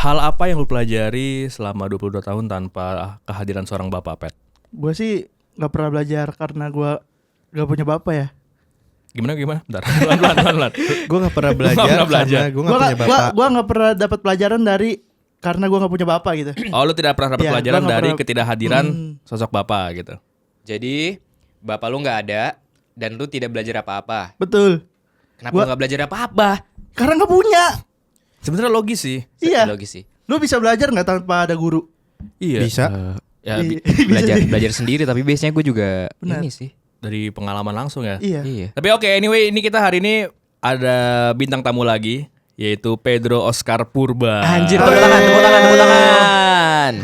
Hal apa yang lu pelajari selama 22 tahun tanpa kehadiran seorang bapak, Pet? Gue sih gak pernah belajar karena gue gak punya bapak ya. Gimana? Bentar. Pelan. Gue gak pernah belajar Nggak pernah belajar. karena gue gak punya bapak. Gue gak pernah dapat pelajaran dari karena gue gak punya bapak gitu. Oh, lu tidak pernah dapat Iya, pelajaran gua nggak dari pernah. ketidakhadiran sosok bapak gitu. Jadi bapak lu nggak ada dan lu tidak belajar apa-apa. Betul. Kenapa Gua- lu nggak belajar apa-apa? Karena gak punya. Sebenarnya logis sih. Iya. Logis sih. Lu bisa belajar gak tanpa ada guru? Iya. Bisa. Ya, Iya. Bisa jadi. Belajar sendiri tapi biasanya gue juga Benar. ini sih. dari pengalaman langsung ya. Iya. Iya. Tapi oke, anyway, ini kita hari ini ada bintang tamu lagi, yaitu Pedro Oscar Purba. Anjir, tepuk tangan.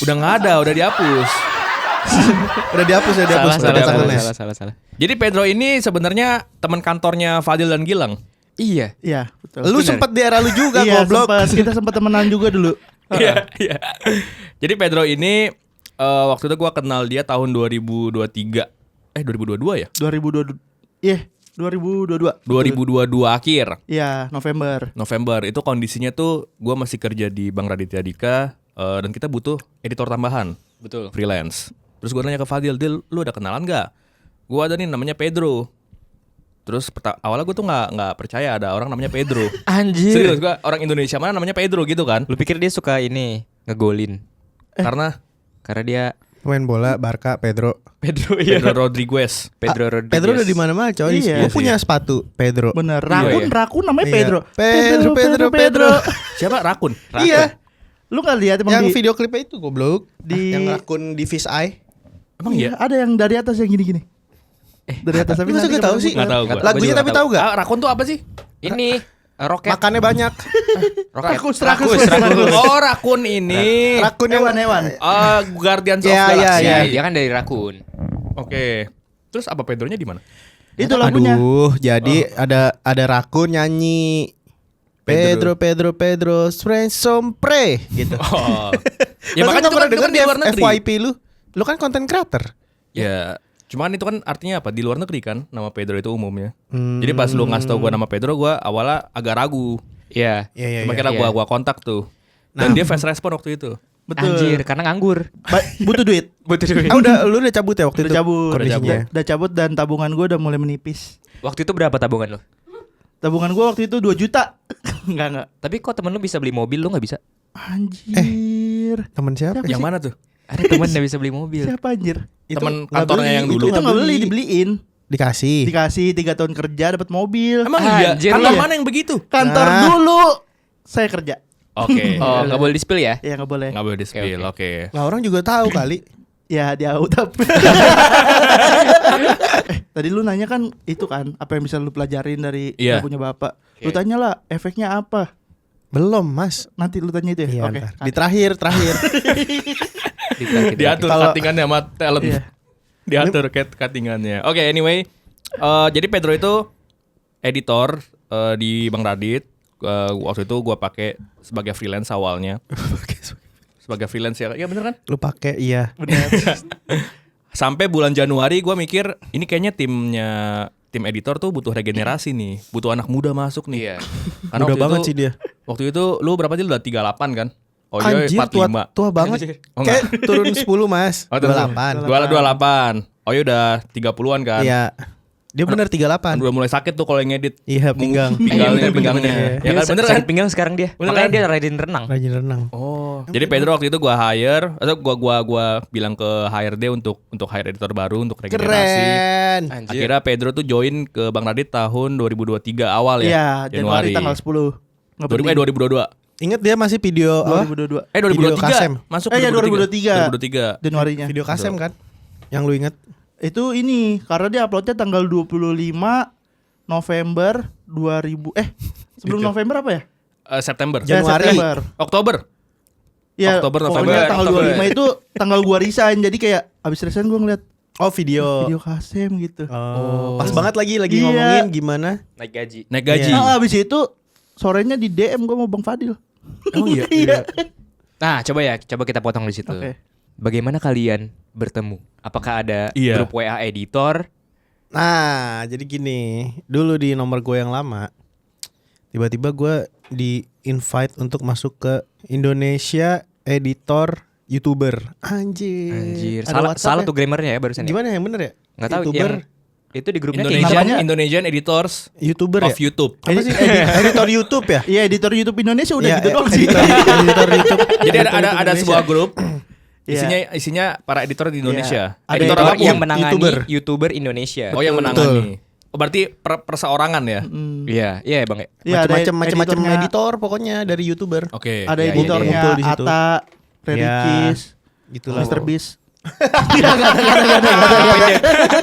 Udah nggak ada, udah dihapus. Udah dihapus Salah. Jadi Pedro ini sebenarnya teman kantornya Fadil dan Gilang. Iya. Iya, betul. Lu Bener. sempet di era lu juga Iya, goblok. kita sempat temenan juga dulu. Iya. Jadi Pedro ini waktu itu gua kenal dia tahun 2023. 2022 ya? 2022. Iya, 2022. 2022 akhir. Iya, November. November itu kondisinya tuh gua masih kerja di Bank Raditya Dika dan kita butuh editor tambahan. Betul. Freelance. Terus gue nanya ke Fadil, Dil, lu ada kenalan gak? Gue ada nih namanya Pedro. Terus awalnya gue tuh nggak percaya ada orang namanya Pedro. Anjir. Serius, gue orang Indonesia mana namanya Pedro gitu kan? Lu pikir dia suka ini ngegolin? Karena Karena dia Main bola Barca Pedro. Pedro Pedro Rodriguez. Pedro Rodriguez. Pedro udah di mana-mana coy. Iya Gue punya sepatu Pedro. Bener. Iya. Rakun namanya Iya. Pedro. Pedro. Siapa? Rakun. Iya. Lu gak lihat emang Yang di, video klipnya itu goblok. di- Yang rakun di Fish Eye. Emang iya, iya? ada yang dari atas yang gini-gini. Dari atas tapi Lu nanti juga tahu sih? Nggak tahu gua. Lagunya juga tapi nggak tahu gak? Rakun tuh apa sih? Ini roket. Makannya banyak. Rakus. Oh, Rakun ini. Rakun yang Hewan. Guardians of Iya, Galaxy. iya, Dia kan dari rakun. Oke. Terus apa Pedronya di mana? Itu lagunya. Aduh, jadi ada rakun nyanyi Pedro Spray Sompre gitu. Oh. Ya Masa makanya nggak itu kan pernah denger di luar negeri. FYP lu. Lu kan content creator. Ya, cuman itu kan artinya apa? Di luar negeri kan nama Pedro itu umumnya. Hmm. Jadi pas lu ngasih tau gue nama Pedro, gue awalnya agak ragu. Iya. Iya, Cuma kira iya. gua kontak tuh. Dan dia fast respon waktu itu. Betul. Anjir, karena nganggur. Butuh duit. Butuh duit. Lu udah cabut ya waktu Udah itu? cabut. Kondisinya. Udah cabut dan tabungan gue udah mulai menipis. Waktu itu berapa tabungan lu? Tabungan gue waktu itu 2 juta. Enggak. Tapi kok temen lu bisa beli mobil, lu gak bisa? Anjir. Temen siapa? Yang mana tuh? Ada temen yang bisa beli mobil. Siapa anjir? Temen nggak kantornya beli, yang itu dulu. Itu nggak nggak beli, beli. dibeliin. Dikasih. Dikasih 3 tahun kerja dapat mobil. Emang iya? Anjir, Kantor iya. mana yang begitu? Kantor Nah. dulu saya kerja. Oke. Oh, gak boleh di-spill ya? Ya nggak boleh. Nggak boleh di spill. Oke. Lah orang juga tahu kali. Ya di out tapi. Tadi lu nanya kan itu kan apa yang bisa lu pelajarin dari Iya. nggak punya bapak. Lu Oke. tanya lah efeknya apa? Belum, Mas. Nanti lu tanya itu ya. Iya, Oke. ntar. Di terakhir. Diatur Kalau- cuttingannya sama talent. Iya. Diatur cuttingannya. Oke, anyway. Jadi Pedro itu editor di Bang Radit. Waktu itu gua pakai sebagai freelance awalnya. Sebagai freelance ya. Ya bener kan? Lu pakai iya. Sampai bulan Januari gue mikir ini kayaknya tim editor tuh butuh regenerasi nih, butuh anak muda masuk nih. Iya. Karena Muda waktu banget itu, sih dia. Waktu itu lu berapa sih? Udah 38 kan? Oh iya, Anjir, 45. tua banget. Oh, Kayak turun 10, Mas. Oh, turun 28. 28. Oh iya udah 30-an kan? Iya. Dia bener 38. Udah mulai sakit tuh kalau yang ngedit. Iya, pinggang. Pinggangnya. Ya kan bener kan? Sakit pinggang sekarang dia. Bener Makanya kan? dia rajin renang. Rajin renang. Oh. Jadi Pedro waktu itu gua hire, atau gua bilang ke HRD untuk hire editor baru untuk regenerasi. Keren. Anjir. Akhirnya Pedro tuh join ke Bang Radit tahun 2023 awal ya. Iya, Januari tanggal 10. Nggak penting. 2022. Ingat dia masih video apa? 2022. 2023. Kasem. Masuk Iya, 2023. Januarinya. Video Kasem kan? Yang lu inget? Itu ini karena dia uploadnya tanggal 25 November 2000 sebelum November apa ya? September. Januari. September. Oktober. Ya, Oktober, pokoknya November. tanggal Oktober. 25 itu tanggal gua resign. Jadi kayak abis resign gua ngeliat Oh, video. video Kasem gitu. Pas banget lagi Iya. ngomongin gimana? Naik gaji. Naik gaji. Iya. Abis itu sorenya di DM gua mau Bang Fadil. Emang iya? Iya. Nah, coba kita potong di situ. Oke. Bagaimana kalian bertemu? Apakah ada Iya. grup WA editor? Nah, jadi gini. Dulu di nomor gue yang lama, tiba-tiba gue di invite untuk masuk ke Indonesia editor YouTuber. Anjir. Anjir, Ada salah WhatsApp ya? tuh grammarnya ya barusan. Gimana yang bener ya? Enggak tahu YouTuber, yang itu di grupnya kayak gimana? Indonesian Editors YouTuber of ya? YouTube. Apa sih? Editor YouTube ya? Iya, editor YouTube Indonesia udah Iya, gitu doang sih. editor YouTube. Jadi Editor ada Indonesia. sebuah grup Iya. isinya para editor di Indonesia. Ada Editor Editor apapun. yang menangani YouTuber. YouTuber Indonesia. Oh, yang Betul. menangani. Oh, berarti perseorangan ya? Iya, iya Bang. Ya. Iya, ada Macam-macam editornya. editor pokoknya dari YouTuber. Oke. Ada Iya, editornya iya, iya. Ngumpul di situ. Ata, Freddy Iya. Kiss, Gitulah. Mr. Beast.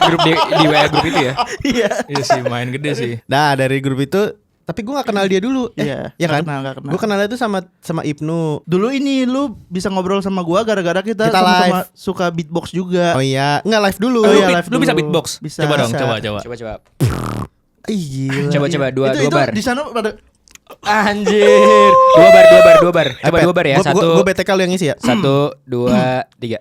Grup di WA grup itu ya. Iya. Iya sih, main gede sih. Nah, dari grup itu tapi gue gak kenal dia dulu. Iya, ya kan? nggak kenal. Gue kenalnya tuh sama Ibnu. Dulu ini lu bisa ngobrol sama gua gara-gara kita Kita sama-sama live. suka beatbox juga. Oh iya, nggak live dulu. Oh iya, Lu live bisa dulu. beatbox? Bisa. Coba dong, Bisa. coba. Coba. Ih, gila. Coba dua itu bar. di sana pada Anjir. Dua bar. Coba dua bar ya. Gue BTK lu yang ngisi ya. 1 2 3.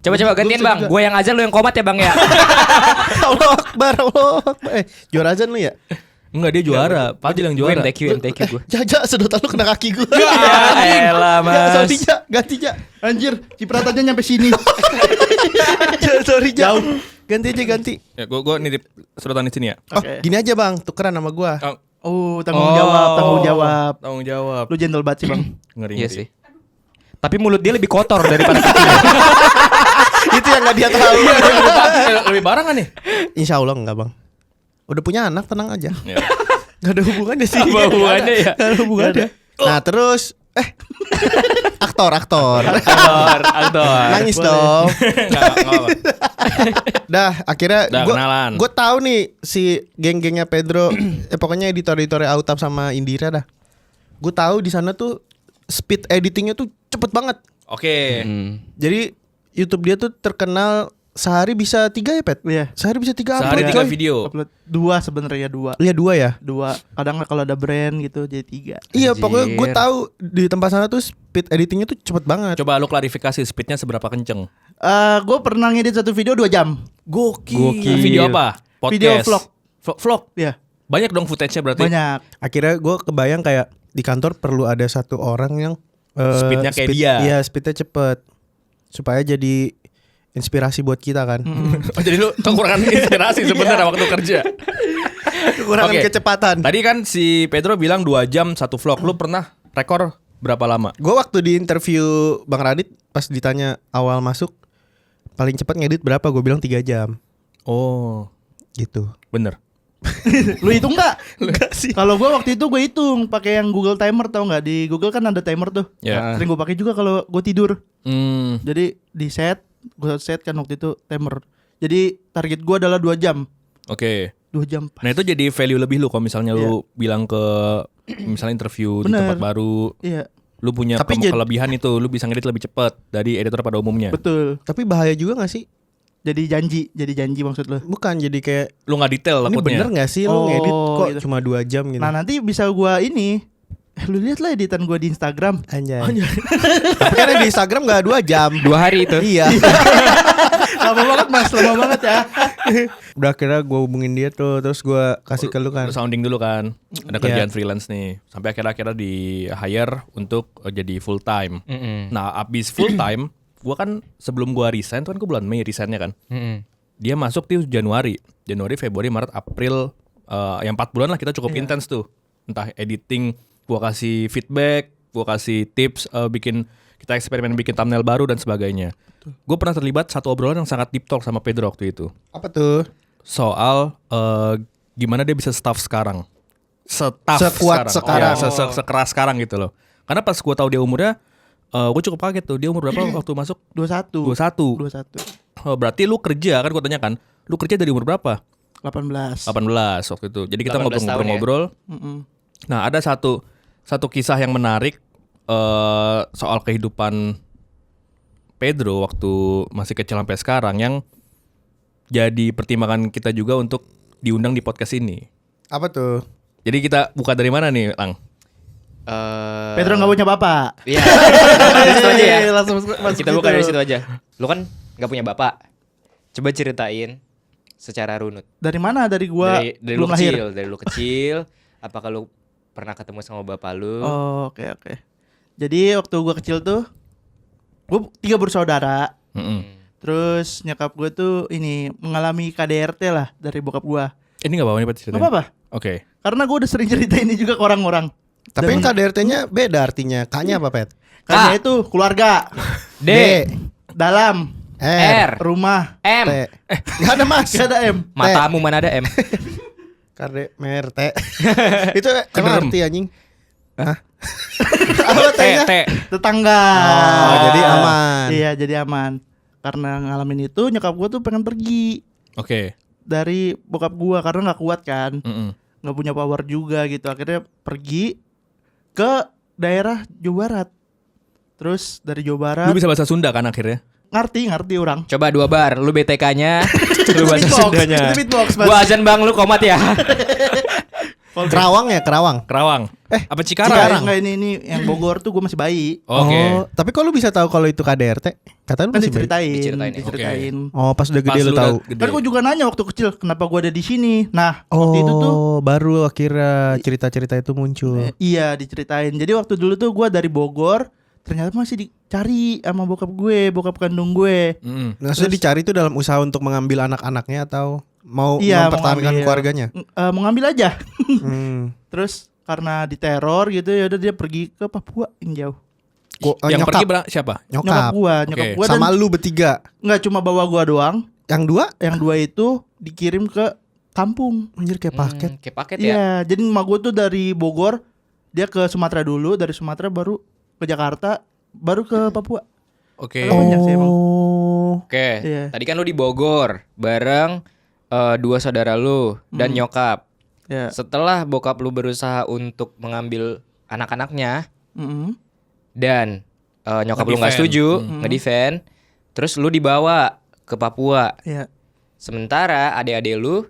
Coba gantian Bang. Gue yang azan lu yang komat ya Bang ya. Allah Akbar, Allah Akbar. Juara azan lu ya? Enggak, dia juara. Fadil yang Gue juara. MTQ gue. Jaja sedotan lu kena kaki gue. Ya elah Mas. Sorry Ja, ganti Ja. anjir, cipratannya nyampe sini. Sorry Ja. Ganti aja ganti. Ya, gua nitip sedotan di sini ya. Oh, Oke. gini aja Bang, tukeran sama gua. Oh, Oh, tanggung jawab. Tanggung jawab. Lu gentle banget sih, Bang. Ngeri. Iya sih. Tapi mulut dia lebih kotor daripada kakinya. Itu yang gak dia tahu. Lebih barangan nih. Insya Allah enggak Bang. Udah punya anak, tenang aja. Ya. Gak ada hubungannya sih. Apa hubungannya ya? Gak ada hubungannya. Nah terus aktor. Aktor. Nangis Boleh. dong. Nggak apa. Dah akhirnya Udah kenalan. gue tahu nih si geng-gengnya Pedro, pokoknya editor-editornya Autab sama Indira dah. Gue tahu di sana tuh speed editingnya tuh cepet banget. Oke. Jadi YouTube dia tuh terkenal sehari bisa 3 ya Pet? Iya. Sehari bisa 3 Sehari upload 3 coy. video. Upload 2 sebenarnya 2. Iya 2 ya. 2. Kadang kalau ada brand gitu jadi 3. Iya Anjir. pokoknya gue tahu di tempat sana tuh speed editingnya tuh cepet banget. Coba lu klarifikasi speednya seberapa kenceng. Gue pernah ngedit satu video 2 jam. Gokil. Video apa? Podcast. Video vlog. Vlog. Iya, Banyak dong footage-nya berarti. banyak. Akhirnya gue kebayang kayak di kantor perlu ada satu orang yang Speednya kayak dia. Iya speednya cepet supaya jadi inspirasi buat kita kan. Oh, jadi lu kekurangan inspirasi sebenarnya waktu kerja. Kekurangan Oke. kecepatan. Tadi kan si Pedro bilang 2 jam satu vlog. Lu pernah rekor berapa lama? Gue waktu di interview Bang Radit pas ditanya awal masuk paling cepat ngedit berapa, gue bilang 3 jam Oh, gitu. bener. Lu hitung nggak? Enggak sih. Kalau gue waktu itu gue hitung pakai yang Google Timer, tau nggak? Di Google kan ada timer tuh. Ya. Sering gue pakai juga kalau gue tidur. Hmm. Jadi di gue set kan waktu itu timer. Jadi target gue adalah 2 jam. Oke. 2 jam. Nah itu jadi value lebih lu kalau misalnya lu bilang ke misalnya interview di Bener. tempat baru, Iya, lu punya Tapi jadi- kelebihan itu, lu bisa ngedit lebih cepat dari editor pada umumnya. betul. Tapi bahaya juga gak sih? Jadi janji maksud lu. Bukan jadi kayak Lu nggak detail ini takutnya. bener gak sih lu Oh, ngedit kok gitu. cuma 2 jam gitu. Nah nanti bisa gue ini. Lu lihat lah editan gue di Instagram. Anjay. Tapi kan di Instagram gak 2 jam. 2 hari itu. Iya. Lama banget mas, lama banget ya. Udah akhirnya gue hubungin dia tuh, terus gue kasih ke lu kan. Lu sounding dulu kan. Ada Iya. kerjaan freelance nih. Sampai akhirnya di hire untuk jadi full time. Mm-mm. Nah, abis full time, gua kan sebelum gua resign tuh kan gua bulan Mei resignnya kan. Mm-mm. Dia masuk tuh Januari, Februari, Maret, April, yang 4 bulan lah kita cukup intens tuh. Entah editing, gua kasih feedback, gua kasih tips, kita eksperimen bikin thumbnail baru dan sebagainya. Gue pernah terlibat satu obrolan yang sangat deep talk sama Pedro waktu itu. Apa tuh? Soal gimana dia bisa staff sekarang. Sekuat sekarang. Iya, sekeras sekarang gitu loh. Karena pas gue tahu dia umurnya, gue cukup kaget tuh. Dia umur berapa waktu masuk? 21. 21. 21. Oh, berarti lu kerja kan, gue tanya kan. Lu kerja dari umur berapa? 18. 18 waktu itu. Jadi kita 18 tahun ya? ngobrol-ngobrol. Mm-mm. Nah ada satu kisah yang menarik soal kehidupan Pedro waktu masih kecil sampai sekarang yang jadi pertimbangan kita juga untuk diundang di podcast ini. Apa tuh? Jadi kita buka dari mana nih, Lang? Pedro nggak punya bapak. Iya. Dari situ aja ya. Langsung masuk Kita buka dari situ aja. Lu kan nggak punya bapak. Coba ceritain secara runut? Dari mana? Dari gua Dari lu belum lahir. kecil, dari lu kecil. Apakah lu pernah ketemu sama bapak lu? Oh, oke. Jadi waktu gua kecil tuh, gua 3 bersaudara. Terus nyokap gue tuh ini mengalami KDRT lah dari bokap gua. Ini nggak apa-apa nih Pet Gak ceritanya. apa-apa. Oke. Karena gue udah sering cerita ini juga ke orang-orang. Tapi yang KDRT-nya beda artinya. K-nya apa, Pet? Karena itu keluarga, D, dalam, R, rumah, M. T. Gak ada Mas. gak ada M. Matamu mana ada M? KDRT. Itu emang arti anjing. Hah? Apa T-nya? T. Tetangga. Oh, jadi aman. Iya, jadi aman. Karena ngalamin itu nyokap gue tuh pengen pergi Oke. dari bokap gua karena nggak kuat kan, Mm-mm. nggak punya power juga gitu. Akhirnya pergi ke daerah Jawa Barat. Terus dari Jawa Barat Lu bisa bahasa Sunda kan akhirnya? ngerti orang. Coba 2 bar, lu BTK-nya, lu bahasa Beatbox, Sundanya. itu beatbox, Mas. Gua azan bang, lu komat ya. Kerawang ya, Kerawang. Kerawang. Apa Cikarang? Cikarang nggak ini yang Bogor tuh gue masih bayi. Oke. Oh, tapi kok lu bisa tahu kalau itu KDRT? Kata lu Kan masih bayi. diceritain. Diceritain. Oh, pas udah gede Pas lu udah tahu. gede. Kan gue juga nanya waktu kecil kenapa gue ada di sini. Nah Oh, waktu itu tuh baru akhirnya cerita-cerita itu muncul. iya diceritain. Jadi waktu dulu tuh gue dari Bogor, ternyata masih dicari sama bokap gue, bokap kandung gue. Mm-mm. Maksudnya dicari itu dalam usaha untuk mengambil anak-anaknya atau mau Iya, mempertahankan mau ngambil. keluarganya? Mau ngambil aja. Hmm. Terus karena diteror gitu ya udah dia pergi ke Papua yang jauh. Yang nyokap. pergi siapa? Nyokap gua Oke. dan Sama lu bertiga. nggak cuma bawa gua doang. Yang dua Yang 2 itu dikirim ke kampung. anjir kayak paket. Kayak paket ya. Iya, jadi emak gua tuh dari Bogor dia ke Sumatera dulu, dari Sumatera baru ke Jakarta, baru ke Papua. Oke. Oh. banyak sih emang. Oke. Iya. Tadi kan lu di Bogor bareng 2 saudara lu dan nyokap. Ya. Setelah bokap lu berusaha untuk mengambil anak-anaknya Mm-mm. dan nyokap lu nggak Ngedefend. setuju, ngedefend, terus lu dibawa ke Papua. Iya. Sementara adik-adik lu,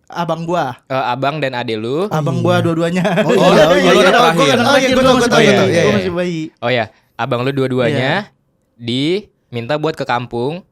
Abang gua. abang dan adik lu, Abang gua dua-duanya. Oh, iya, oh, iya, lu iya. anak Oh, terakhir. gua anak Gua terakhir, masih gua bayi. tahu, iya, iya, Gua iya. masih bayi. oh ya, abang lu dua-duanya diminta buat ke kampung.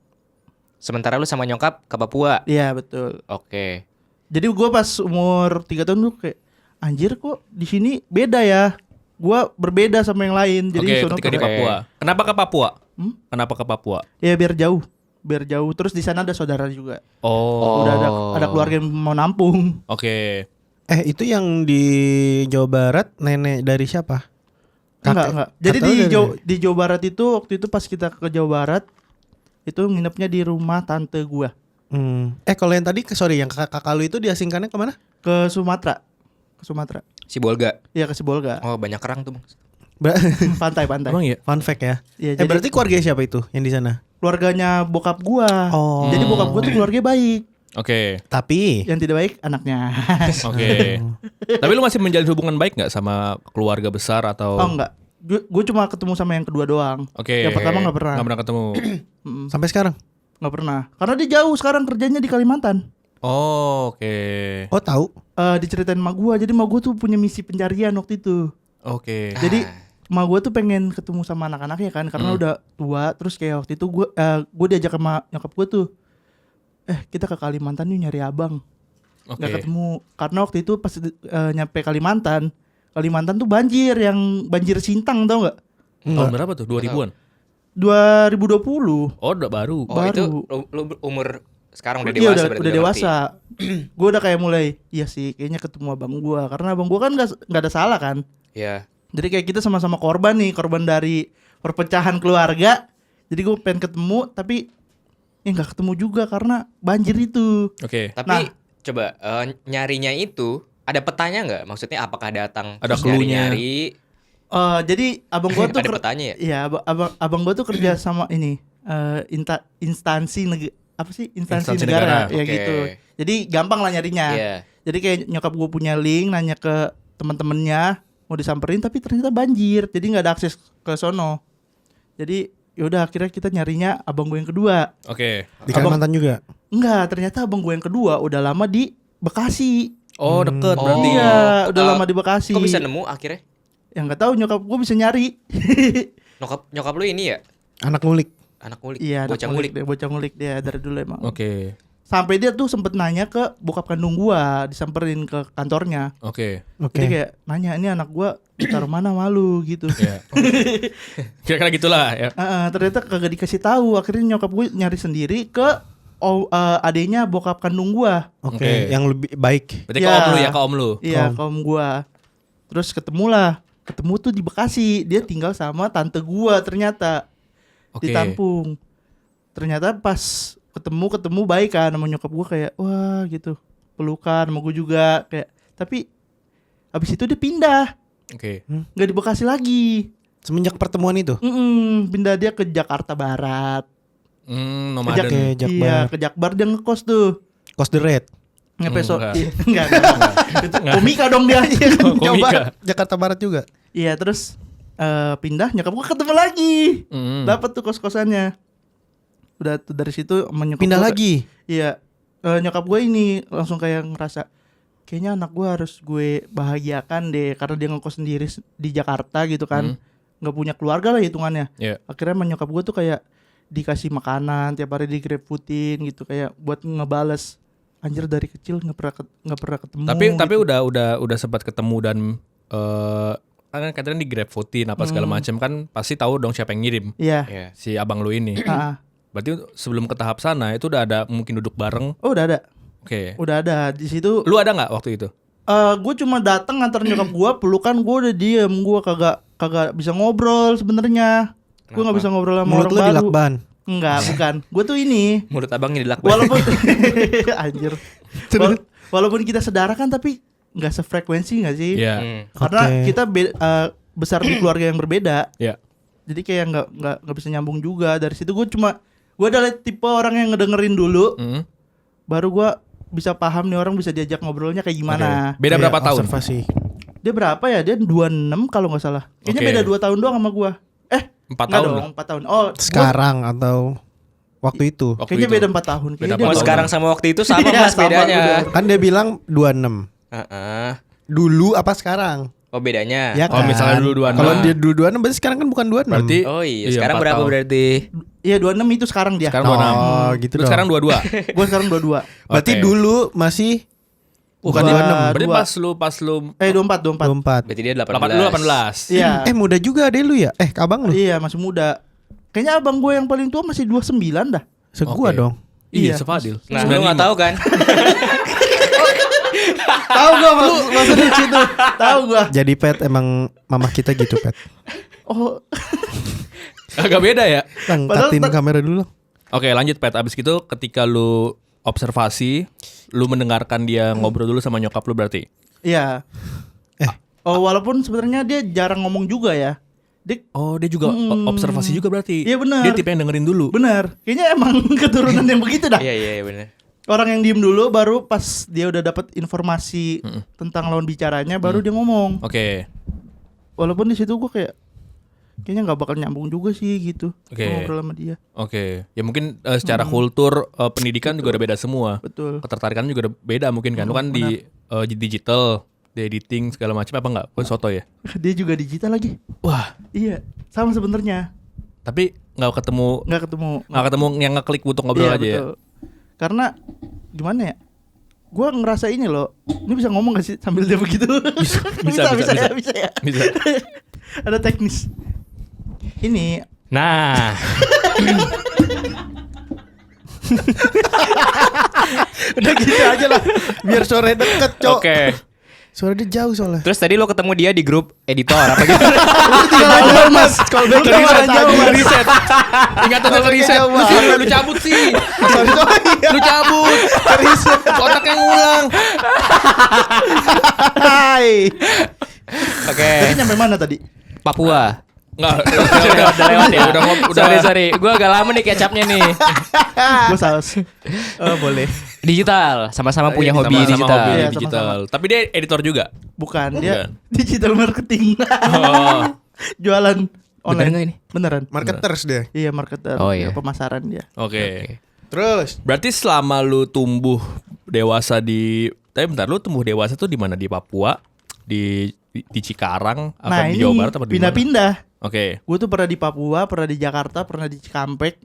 Sementara lu sama nyokap ke Papua. Iya, betul. Oke. Jadi gue pas umur 3 tahun tuh kayak anjir kok di sini beda ya. Gue berbeda sama yang lain. Jadi Oke, sono ketika di tuh kayak, Papua. Kenapa ke Papua? Hmm? Kenapa ke Papua? ya biar jauh, biar jauh. Terus di sana ada saudara juga. Oh. Udah ada keluarga yang mau nampung. Oke. Itu yang di Jawa Barat nenek dari siapa? Enggak. Jadi Kata lu dari- di Jawa Barat itu waktu itu pas kita ke Jawa Barat itu nginepnya di rumah tante gua Kalau yang tadi sorry yang kakak lu itu diasingkannya kemana? ke Sumatera. Ke Sumatera. Si Bolga. Iya ke Sibolga. Oh, banyak kerang tuh, Bang. Pantai. Emang ya? Fun fact ya. Iya, jadi Berarti keluarga siapa itu yang di sana? keluarganya bokap gua. Oh. Jadi bokap gua tuh keluarga baik. Oke. Tapi Yang tidak baik anaknya. Oke. Tapi lu masih menjalin hubungan baik nggak sama keluarga besar atau? Oh enggak. Gue cuma ketemu sama yang kedua doang. Oke. Yang pertama nggak pernah. Nggak pernah ketemu. sampai sekarang. Nggak pernah. Karena dia jauh sekarang kerjanya di Kalimantan. Oh, oke. Oh tahu. Diceritain emak gue. Jadi emak gue tuh punya misi pencarian waktu itu. Oke. Jadi emak gue tuh pengen ketemu sama anak-anaknya kan. Karena udah tua. Terus kayak waktu itu gue diajak sama nyokap gue tuh. Kita ke Kalimantan yuk nyari abang. Oke. Nggak ketemu. Karena waktu itu pas nyampe Kalimantan. Kalimantan tuh banjir. Yang banjir Sintang tau nggak? Tahun berapa tuh? 2000-an? 2020. Oh, udah baru. Oh, itu Baru. lu umur sekarang udah Iya, dewasa udah berarti ngerti. dewasa. Gue udah kayak mulai, iya sih, kayaknya ketemu abang gue. Karena abang gue kan nggak ada salah kan. Iya. Jadi kayak kita sama-sama korban nih, korban dari perpecahan keluarga. Jadi gue pengen ketemu, tapi nggak ketemu juga karena banjir itu. Oke. Tapi Nah. coba nyarinya itu ada petanya nggak? Maksudnya apakah datang Ada terus clue-nya. nyari-nyari? Jadi abang gue tuh Ada petanya ya? Iya, abang gue tuh kerja sama ini instansi apa sih instansi Instansi negara, negara, ya oke. gitu. Jadi gampang lah nyarinya. Iya. Jadi kayak nyokap gue punya link, nanya ke teman-temannya mau disamperin, tapi ternyata banjir, jadi nggak ada akses ke sono. Jadi yaudah akhirnya kita nyarinya abang gue yang kedua. Oke. Di Kalimantan juga. Enggak, ternyata abang gue yang kedua udah lama di Bekasi. Oh, deket berarti. Iya, udah lama di Bekasi. Kok bisa nemu akhirnya? Yang nggak tahu nyokap gue bisa nyari. Nyokap lu ini ya? Anak ngulik. Anak ngulik. Iya, anak Bocah ngulik. dia, bocah ngulik dia dari dulu emang. Oke. sampai dia tuh sempet nanya ke bokap kandung gua, disamperin ke kantornya. Oke. Jadi kayak nanya, ini anak gua ditaruh mana malu gitu. Ya. Kira-kira gitulah ya. Ternyata kagak dikasih tahu. Akhirnya nyokap gue nyari sendiri ke adenya bokap kandung gua. Oke, yang lebih baik. Berarti ke om lu ya, ke om lu. Iya, ke om gua. Terus ketemu tuh di Bekasi. Dia tinggal sama tante gua ternyata. Di Oke. Tampung. Ternyata pas ketemu baik kan sama nyokap gua, kayak wah gitu. Pelukan sama gua juga kayak. Tapi habis itu dia pindah. Oke. Nggak di Bekasi lagi. Semenjak pertemuan itu. Pindah dia ke Jakarta Barat. Nomaden. Oke, Jakbar. Iya, ke Jakbar dia ngekos tuh. Kos the Red. Ngepeso. Enggak. Enggak. Itu komika dong dia. Komika. Coba Jakarta Barat juga. Iya, terus pindah, nyokap gua ketemu lagi. Dapat tuh kos-kosannya. Udah tuh dari situ menyokap Pindah gua, lagi. Iya. Nyokap gue ini langsung kayak ngerasa kayaknya anak gue harus gue bahagiakan deh karena dia ngekos sendiri di Jakarta gitu kan. Nggak punya keluarga lah hitungannya. Iya. Akhirnya menyokap gue tuh kayak dikasih makanan tiap hari, di GrabFoodin gitu kayak buat ngebales. Anjir, dari kecil nggak pernah ketemu. Tapi gitu. udah sempat ketemu dan kan katanya di GrabFoodin apa segala macam kan pasti tahu dong siapa yang ngirim. Iya. Iya. Si abang lu ini. Berarti sebelum ke tahap sana itu udah ada mungkin duduk bareng. Oh, udah ada. Oke. Udah ada di situ. Lu ada nggak waktu itu? Gue cuma datang nganter nyokap gue, pelukan, gue udah diem, gue kagak bisa ngobrol sebenarnya. Gue nggak bisa ngobrol sama Mulut orang lu baru. dilakban. Enggak, bukan. Gue tuh ini. Mulut abangnya dilakban. Walaupun anjir. Walaupun kita saudara kan, tapi nggak sefrekuensi nggak sih? Iya. Karena Oke. kita besar di keluarga yang berbeda. Iya. Jadi kayak nggak bisa nyambung juga. Dari situ gue adalah tipe orang yang ngedengerin dulu, baru gue bisa paham nih orang bisa diajak ngobrolnya kayak gimana. Oke. Beda Kayak berapa tahun? Observasi. Dia berapa ya? Dia 26 kalau nggak salah. Kayaknya Oke. beda 2 tahun doang sama gua. 4 Nggak tahun dong, 4 tahun. Oh, Sekarang atau waktu itu. Waktu kayaknya itu. beda 4 tahun. Beda Kayaknya empat dia Mau tahun. sekarang sama waktu itu sama Iya, mas sama, bedanya. bener. Kan dia bilang 26. Heeh. Dulu apa sekarang? Oh bedanya. Ya Oh, kan? misalnya dulu 26. Kalau dia dulu 26 berarti sekarang kan bukan 26. Berarti Oh iya, sekarang 4 berapa tahun. berarti? Iya 26 itu sekarang dia. Sekarang 26. Oh, gitu Lu dong. sekarang 22. Gua sekarang 22. Berarti Oke. dulu masih bukan Dua- 26. Berarti dua. pas lu 24. 24. Berarti dia 18. lu 18. Iya. Muda juga adek lu ya? Abang lu? Iya, masih muda. Kayaknya abang gue yang paling tua masih 29 dah. Segua Oke. dong. Iya, Iya. Sefadil. Nah, lu nggak tahu kan? Tahu gua maksudnya situ. Tahu gua. Jadi Pet emang mamah kita gitu Pet. Oh, Agak beda ya. Padahal Angkatin kamera dulu. Oke, lanjut Pet. Abis itu ketika lu observasi, lu mendengarkan dia ngobrol dulu sama nyokap lu berarti. iya. Oh, walaupun sebenarnya dia jarang ngomong juga ya. Dia juga observasi juga berarti. Iya, benar. Dia tipe yang dengerin dulu. Bener. Kayaknya emang keturunan yang begitu dah. Iya benar. Orang yang diem dulu, baru pas dia udah dapat informasi tentang lawan bicaranya, baru dia ngomong. Oke. Walaupun di situ gue kayaknya nggak bakal nyambung juga sih gitu. Oke. Ngobrol sama dia. Oke. Ya mungkin secara kultur pendidikan juga udah beda semua. Betul. Ketertarikan juga udah beda mungkin kan. Lu kan di digital, di editing segala macam apa enggak? Gue soto ya. Dia juga digital lagi. Wah, Iya, sama sebenarnya. tapi nggak ketemu Nggak ketemu. yang ngeklik untuk ngobrol Iya, aja ya. betul. Karena gimana ya? Gua ngerasa ini loh. Ini bisa ngomong gak sih sambil dia begitu? Bisa. bisa ya. Bisa. Ada teknis. Ini Nah, Udah gitu aja lah. Biar sore deket, Cok. oke. Suara dia jauh soalnya. Terus tadi lo ketemu dia di grup editor apa gitu? Tinggal jauh, Mas. Kalau Lu back kemarin jauh, Mas. Riset. Ingat ke riset. jauh, Mas. Lu cabut sih. Sorry. Lu cabut. Riset. Otaknya ngulang. Hai. Oke. Tadi nyampe mana tadi? Papua. Enggak, Udah lewat ya. udah Sorry. Gue agak lama nih kecapnya nih. Gue saus. Boleh. Digital, sama-sama punya hobi Sama-sama digital. hobi Iya, digital. Tapi dia editor juga. Bukan, dia Bukan. digital marketing. Oh. Jualan online. nggak ini? Beneran. Marketers deh. Iya, marketer. Oh, iya. Pemasaran dia. Oke. Terus Berarti selama lu tumbuh dewasa tapi bentar, lu tumbuh dewasa tuh di mana? Di Papua, di Cikarang, apa Nah, di ini Jawa Barat apa di mana? pindah-pindah. Oke. Gue tuh pernah di Papua, pernah di Jakarta, pernah di Cikampek.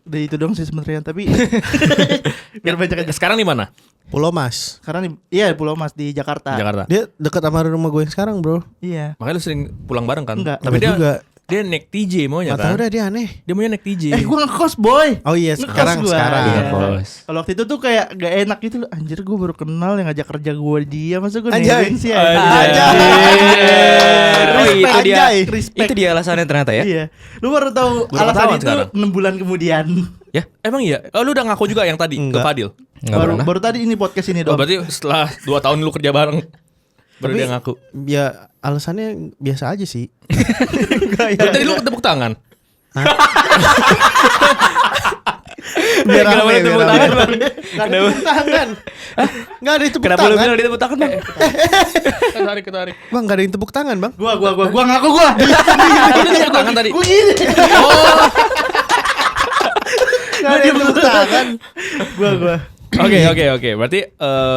Udah itu dong sih sebenarnya, tapi biar banyak aja. Sekarang di mana? Pulau Mas. Karena iya Pulau Mas di Jakarta. Jakarta. Dia dekat sama rumah gue yang sekarang, bro. Iya. Makanya lu sering pulang bareng kan? Enggak. Tapi Enggak juga. dia naik TJ maunya Gak tau kan? dah, dia aneh. Dia maunya naik TJ. Gue ngekos boy. Oh iya, Ngekos sekarang. gua. Iya, Iya. kos. Kalau waktu itu tuh kayak gak enak gitu loh. Anjir gue baru kenal yang ngajak kerja gue dia. Masa gue Anjay. nebeng sih Anjay. Oh, itu dia. Anjay. Respect. Itu dia alasannya ternyata ya. Iya. Lu baru tahu Baru alasan ketahuan itu sekarang. 6 bulan kemudian. Ya, emang iya? Oh, lu udah ngaku juga yang tadi Enggak. ke Fadil? Nggak pernah. Baru tadi ini podcast ini Oh, dong. berarti setelah 2 tahun lu kerja bareng baru Tapi- dia ngaku. Ya alasannya biasa aja sih. Berarti tadi lu tepuk tangan. Biar Kenapa rame, lu tepuk biar tangan, rame. Bang? Gak ada tepuk tangan. Gak ada yang tepuk Kenapa lu tangan. bilang dia tepuk tangan, Bang? Ketarik. Bang, gak ada yang tepuk tangan, Bang. Gua ngaku gua. Oh, lu tepuk tangan tadi. Gua gini. Oh. Gak ada yang tepuk tangan. Gua. Oke. Berarti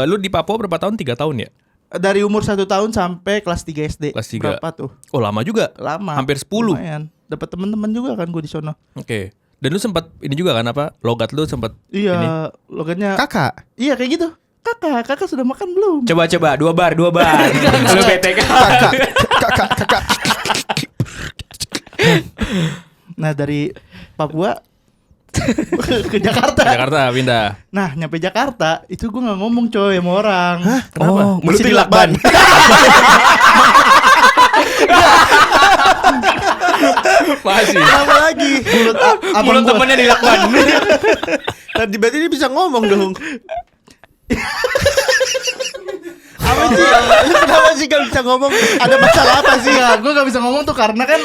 lu di Papua berapa tahun? 3 tahun ya? Dari umur 1 tahun sampai kelas 3 SD. Kelas 3. Berapa tuh? Oh, lama juga. Lama. Hampir 10. Lumayan. Dapat teman-teman juga kan gua di sono. Oke. Dan lu sempat ini juga kan apa? Logat lu sempat ini. Iya, logatnya. Kakak. Iya kayak gitu. Kakak sudah makan belum? Coba 2 bar. Lu BTK. Kakak. Nah, dari Papua ke Jakarta. Jakarta pindah. Nah, nyampe Jakarta itu gue nggak ngomong coy sama orang. Kenapa? Oh, mulut Masih dilakban. Masih. Apa lagi? Mulut temennya dilakban. Dan tiba-tiba dia bisa ngomong dong. Apa sih? Lu kenapa sih gak bisa ngomong? Ada masalah apa sih? Iya, gue nggak bisa ngomong tuh karena kan,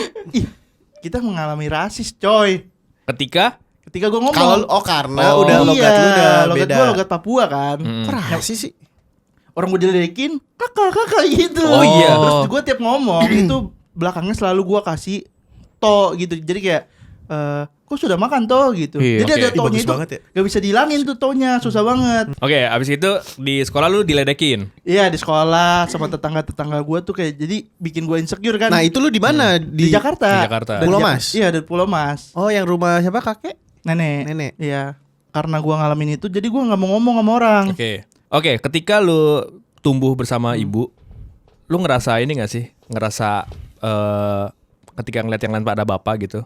kita mengalami rasis coy. Ketika gue ngomong. Kalau karena udah Iya, logat lu udah logat beda. gue logat Papua kan. Kok rasis sih? Orang gue diledekin kakak gitu. Oh, iya. Terus gue tiap ngomong itu belakangnya selalu gue kasih to gitu. Jadi kayak kok sudah makan to gitu. Iya, Jadi oke. ada Ih, tonya bagus itu banget ya. gak bisa dihilangin tuh tonya, susah banget. Oke, abis itu di sekolah lu diledekin. Iya di sekolah sama tetangga gue tuh kayak jadi bikin gue insecure kan. Nah, itu lu di mana? di Jakarta. Di Jakarta. Dari Pulau Jak- Mas? Iya dari Pulau Mas. Oh, yang rumah siapa kakek? Nenek. Iya. Karena gue ngalamin itu jadi gue nggak mau ngomong sama orang. Oke, ketika lu tumbuh bersama ibu, lu ngerasa ini gak sih? Ngerasa ketika ngeliat yang lain pada bapak gitu,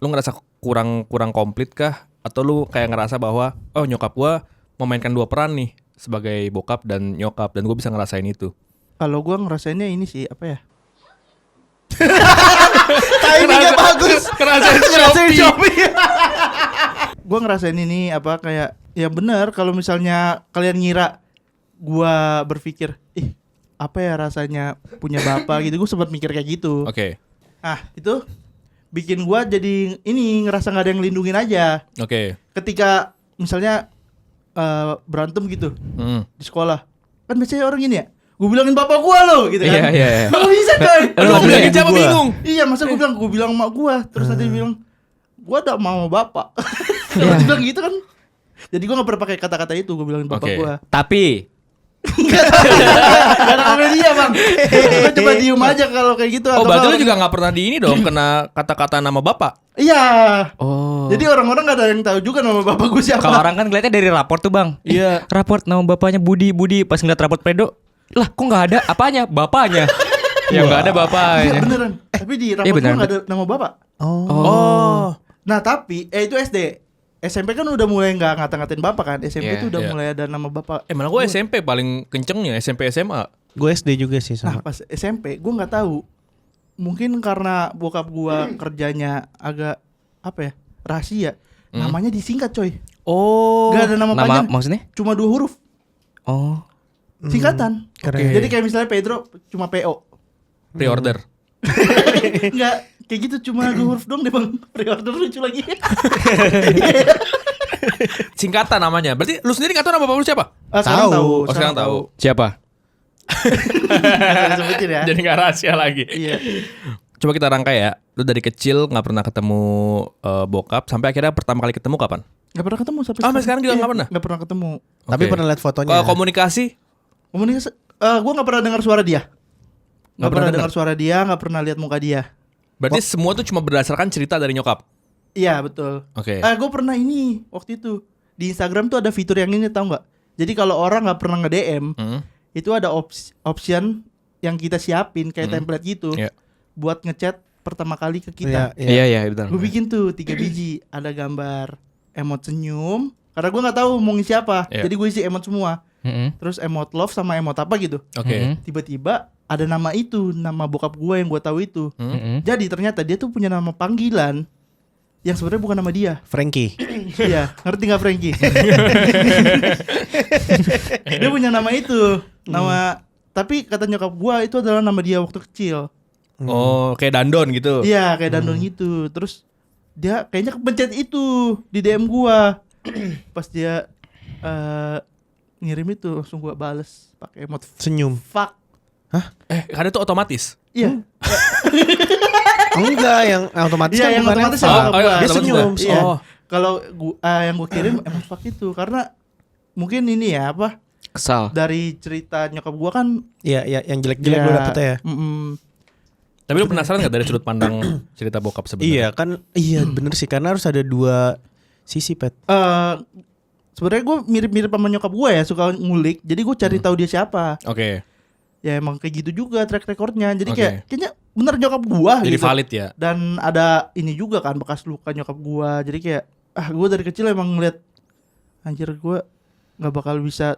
lu ngerasa kurang komplit kah? Atau lu kayak ngerasa bahwa oh nyokap gua memainkan 2 peran nih sebagai bokap dan nyokap dan gue bisa ngerasain itu. Kalau gue ngerasainnya ini sih apa ya? Timingnya bagus. Ngerasain Shopee. Gue ngerasain ini apa kayak ya benar kalau misalnya kalian ngira gua berpikir apa ya rasanya punya bapak gitu, gue sempat mikir kayak gitu. Oke. Itu bikin gua jadi ini ngerasa nggak ada yang lindungin aja. Oke. Ketika misalnya berantem gitu di sekolah, kan biasanya orang gini ya, gue bilangin bapak gua lo gitu kan. Iya. Nggak bisa coy. Lu Lu bilangin siapa gua. bingung? Iya, masa gue bilang emak gue, terus nanti dia bilang gue udah mau bapak. Kalau dibilang gitu kan, jadi gue nggak pernah pakai kata-kata itu, gue bilangin bapak Oke. gue. Tapi Karena sama dia bang, gue coba diem aja kalau kayak gitu. Oh, atau berarti lu nggak- juga gak pernah di ini dong kena kata-kata nama bapak. Iya. oh. Jadi orang-orang nggak ada yang tahu juga nama bapak gue siapa. Kalau orang kan ngeliatnya dari raport tuh, Bang. Iya. Raport nama bapaknya Budi. Pas ngeliat raport Predo, lah kok nggak ada apanya? Bapaknya. Ya nggak ada Iya bapaknya. beneran. Tapi di rapor gue beneran. nggak ada nama bapak. Oh. Nah tapi itu SD. SMP kan udah mulai nggak ngata-ngatain bapak kan. SMP Iya, tuh udah iya. mulai ada nama bapak. Malah gue SMP paling kencengnya SMP SMA. Gue SD juga sih Nah sama. pas SMP gue nggak tahu, mungkin karena bokap gue kerjanya agak apa ya rahasia, namanya disingkat coy, Oh. nggak ada nama Nama panjang, maksudnya? cuma 2 huruf Oh. singkatan. Keren. Jadi kayak misalnya Pedro cuma PO, Pre-order. nggak kayak gitu cuma 2 huruf dong deh bang, pre-order lucu lagi. Singkatan namanya. Berarti lu sendiri gak tahu nama bapak lu siapa? Sekarang Tahu. Oh, sekarang tahu. Siapa? Nggak usah sebutin ya. Jadi gak rahasia lagi. Iya. Coba kita rangkai ya. Lu dari kecil gak pernah ketemu bokap sampai akhirnya pertama kali ketemu kapan? Nggak pernah ketemu sampai sampai sekarang juga nggak pernah? Nggak pernah ketemu. Tapi Oke. pernah lihat fotonya. Komunikasi? Komunikasi, gue nggak pernah dengar suara dia. Nggak pernah dengar suara dia, nggak pernah lihat muka dia. Berarti semua tuh cuma berdasarkan cerita dari nyokap. Iya betul. Oke. Gue pernah ini waktu itu di Instagram tuh ada fitur yang ini tahu nggak? Jadi kalau orang nggak pernah nge-DM, itu ada option yang kita siapin kayak template gitu Iya. buat ngechat pertama kali ke kita. Iya betul. Gue bikin tuh 3 biji, ada gambar emot senyum. Karena gue nggak tahu mau ngisi apa, Iya. jadi gue isi emot semua. Terus emot love sama emot apa gitu. Oke. Tiba-tiba ada nama itu, nama bokap gue yang gue tahu itu. Jadi ternyata dia tuh punya nama panggilan yang sebenarnya bukan nama dia. Frankie. Iya, ngerti nggak Frankie? Dia punya nama itu, nama. Tapi kata nyokap gue itu adalah nama dia waktu kecil. Oh, kayak Dandon gitu. Iya, kayak Dandon gitu. Terus dia kayaknya kepencet itu di DM gue. Pas dia ngirim itu langsung gue bales pakai emot Senyum. fuck. Ada tuh otomatis. Iya. Enggak, yang otomatis Iya, kan yang bukan otomatis fuck. yang Oh, iya, Dia otomatis senyum. juga. Iya. Oh. Kalau yang gue kirim emang fuck itu karena mungkin ini ya apa Kesal. dari cerita nyokap gue kan. Iya, yang jelek-jelek lu dapet ya. Tapi lu penasaran gak dari sudut pandang cerita bokap sebenarnya? Iya kan, iya bener sih karena harus ada dua sisi pet. Sebenarnya gue mirip-mirip sama nyokap gue ya, suka ngulik. Jadi gue cari tahu dia siapa. Oke. Ya emang kayak gitu juga track recordnya. Jadi Oke. kayaknya bener nyokap gue Jadi gitu. valid ya. Dan ada ini juga kan bekas luka nyokap gue. Jadi kayak gue dari kecil emang ngeliat anjir gue nggak bakal bisa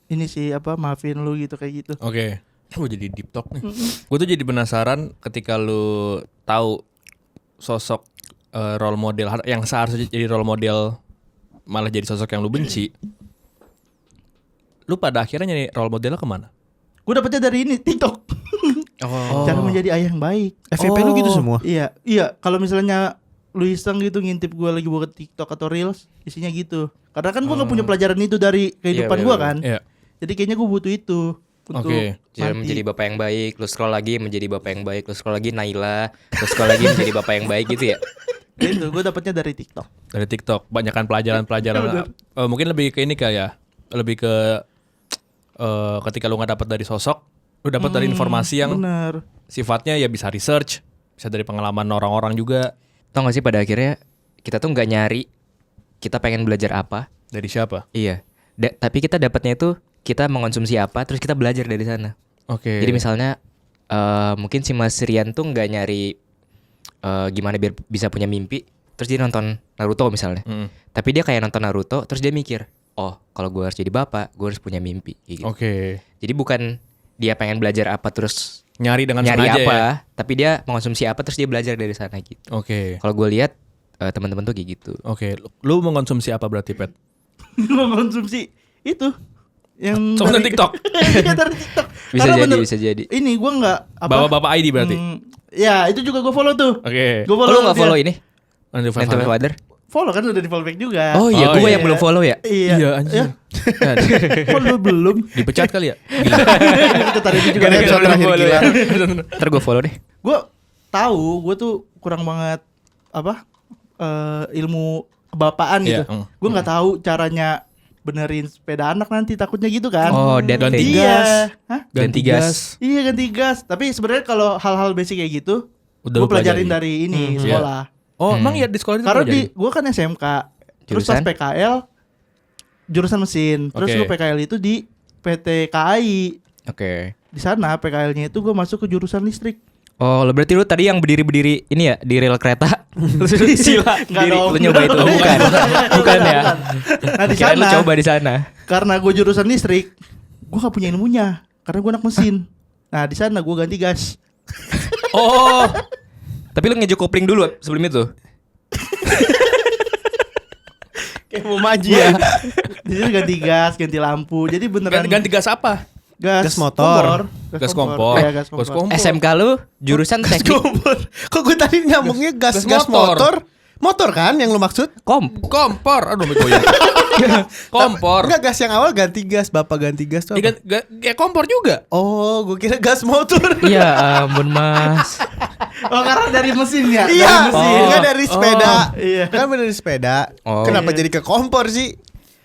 ini sih apa maafin lu gitu kayak gitu. Oke. Gue jadi deep talk nih. Gue tuh jadi penasaran ketika lu tahu sosok role model yang seharusnya jadi role model malah jadi sosok yang lu benci. Lu pada akhirnya nyari role modelnya kemana? Gue dapetnya dari ini TikTok. Oh. Cara menjadi ayah yang baik. FYP lu gitu semua. Iya. Kalau misalnya lu iseng gitu ngintip gue lagi buat TikTok atau Reels, isinya gitu. Karena kan gue nggak punya pelajaran itu dari kehidupan Iya, gue iya, kan. Iya. Jadi kayaknya gue butuh itu untuk Oke. Jadi menjadi bapak yang baik, lu scroll lagi menjadi bapak yang baik, lu scroll lagi Naila, lu scroll lagi menjadi bapak yang baik gitu ya. Gitu, gue dapetnya dari TikTok. Dari TikTok, banyakan pelajaran-pelajaran. Mungkin lebih ke ini kayak lebih ke ketika lu nggak dapat dari sosok, lu dapat dari informasi yang Bener. sifatnya ya bisa research, bisa dari pengalaman orang-orang juga. Tau gak sih pada akhirnya kita tuh nggak nyari kita pengen belajar apa. Dari siapa? Iya. Tapi kita dapatnya itu kita mengonsumsi apa, terus kita belajar dari sana. Oke. Jadi misalnya mungkin si Mas Rian tuh nggak nyari gimana biar bisa punya mimpi, terus dia nonton Naruto misalnya. Tapi dia kayak nonton Naruto, terus dia mikir, oh kalau gue harus jadi bapak, gue harus punya mimpi. Gitu. Oke. Jadi bukan dia pengen belajar apa terus Nyari dengan nyari sengaja apa, ya. tapi dia mengonsumsi apa terus dia belajar dari sana gitu. Oke. Kalau gue lihat teman-teman tuh kayak gitu. Oke. Lu mengkonsumsi apa berarti, Pet? Gue konsumsi itu yang Contoh TikTok. Iya dari TikTok. Bisa Karena jadi, bener, bisa jadi. Ini gue nggak apa. Bapak-bapak ID berarti. Ya itu juga gue follow tuh. Oke. Gue Oh, lu nggak dia. follow ini? Nanti Nine to Five Father? Follow kan udah di follow back juga. Oh iya, Oh, gue iya. yang belum follow ya. Iya. Iya, anjir. Ya. Kok lu belum? Dipecat kali ya? Kita tadi juga Kan ada episode terakhir gila. Ntar gue follow deh. Gue tahu gue tuh kurang banget apa ilmu kebapaan gitu. Iya, Gue nggak tahu caranya benerin sepeda anak nanti takutnya gitu kan. Oh, dead Ganti thing. gas. Hah? Ganti gas. Iya ganti gas. Tapi sebenarnya kalau hal-hal basic kayak gitu, Udah gue lu pelajarin pelajari. dari ini Iya. sekolah. Oh, emang ya di sekolah itu Karena pelajari? gue kan SMK, terus pas Jurusan? PKL jurusan mesin, terus Oke. gue PKL itu di PT KAI. Oke. Di sana PKL-nya itu gue masuk ke jurusan listrik. Oh, lo berarti lu tadi yang berdiri-berdiri ini ya di rel kereta. Sila Nggak diri. dong. Lu nyoba itu bukan. Bukan ya. Nah di Kirain lu sana coba di sana. karena gue jurusan listrik, gue gak punya ilmunya karena gue anak mesin. Nah di sana gue ganti gas. Oh. Tapi lu ngejo kopling dulu sebelum itu. Kayak mau maju ya. Di sini ganti gas, ganti lampu. Jadi beneran Ganti gas apa? Gas motor. Gas kompor. Iya, gas Gas kompor. kompor. SMK lu jurusan Gas teknik kompor. Kok gue tadi nyambungnya gas Gas motor. motor? Motor kan yang lu maksud? Kompor. Aduh, goyang. Kompor. Enggak, gas yang awal ganti gas, bapak ganti gas tuh Ya, apa? ya kompor juga. Oh, gue kira gas motor. Iya ampun mas. Oh karena dari mesin ya? Iya, Dari mesin. enggak dari sepeda. iya. Kan bener dari sepeda. Oh. Kenapa Iya. jadi ke kompor sih?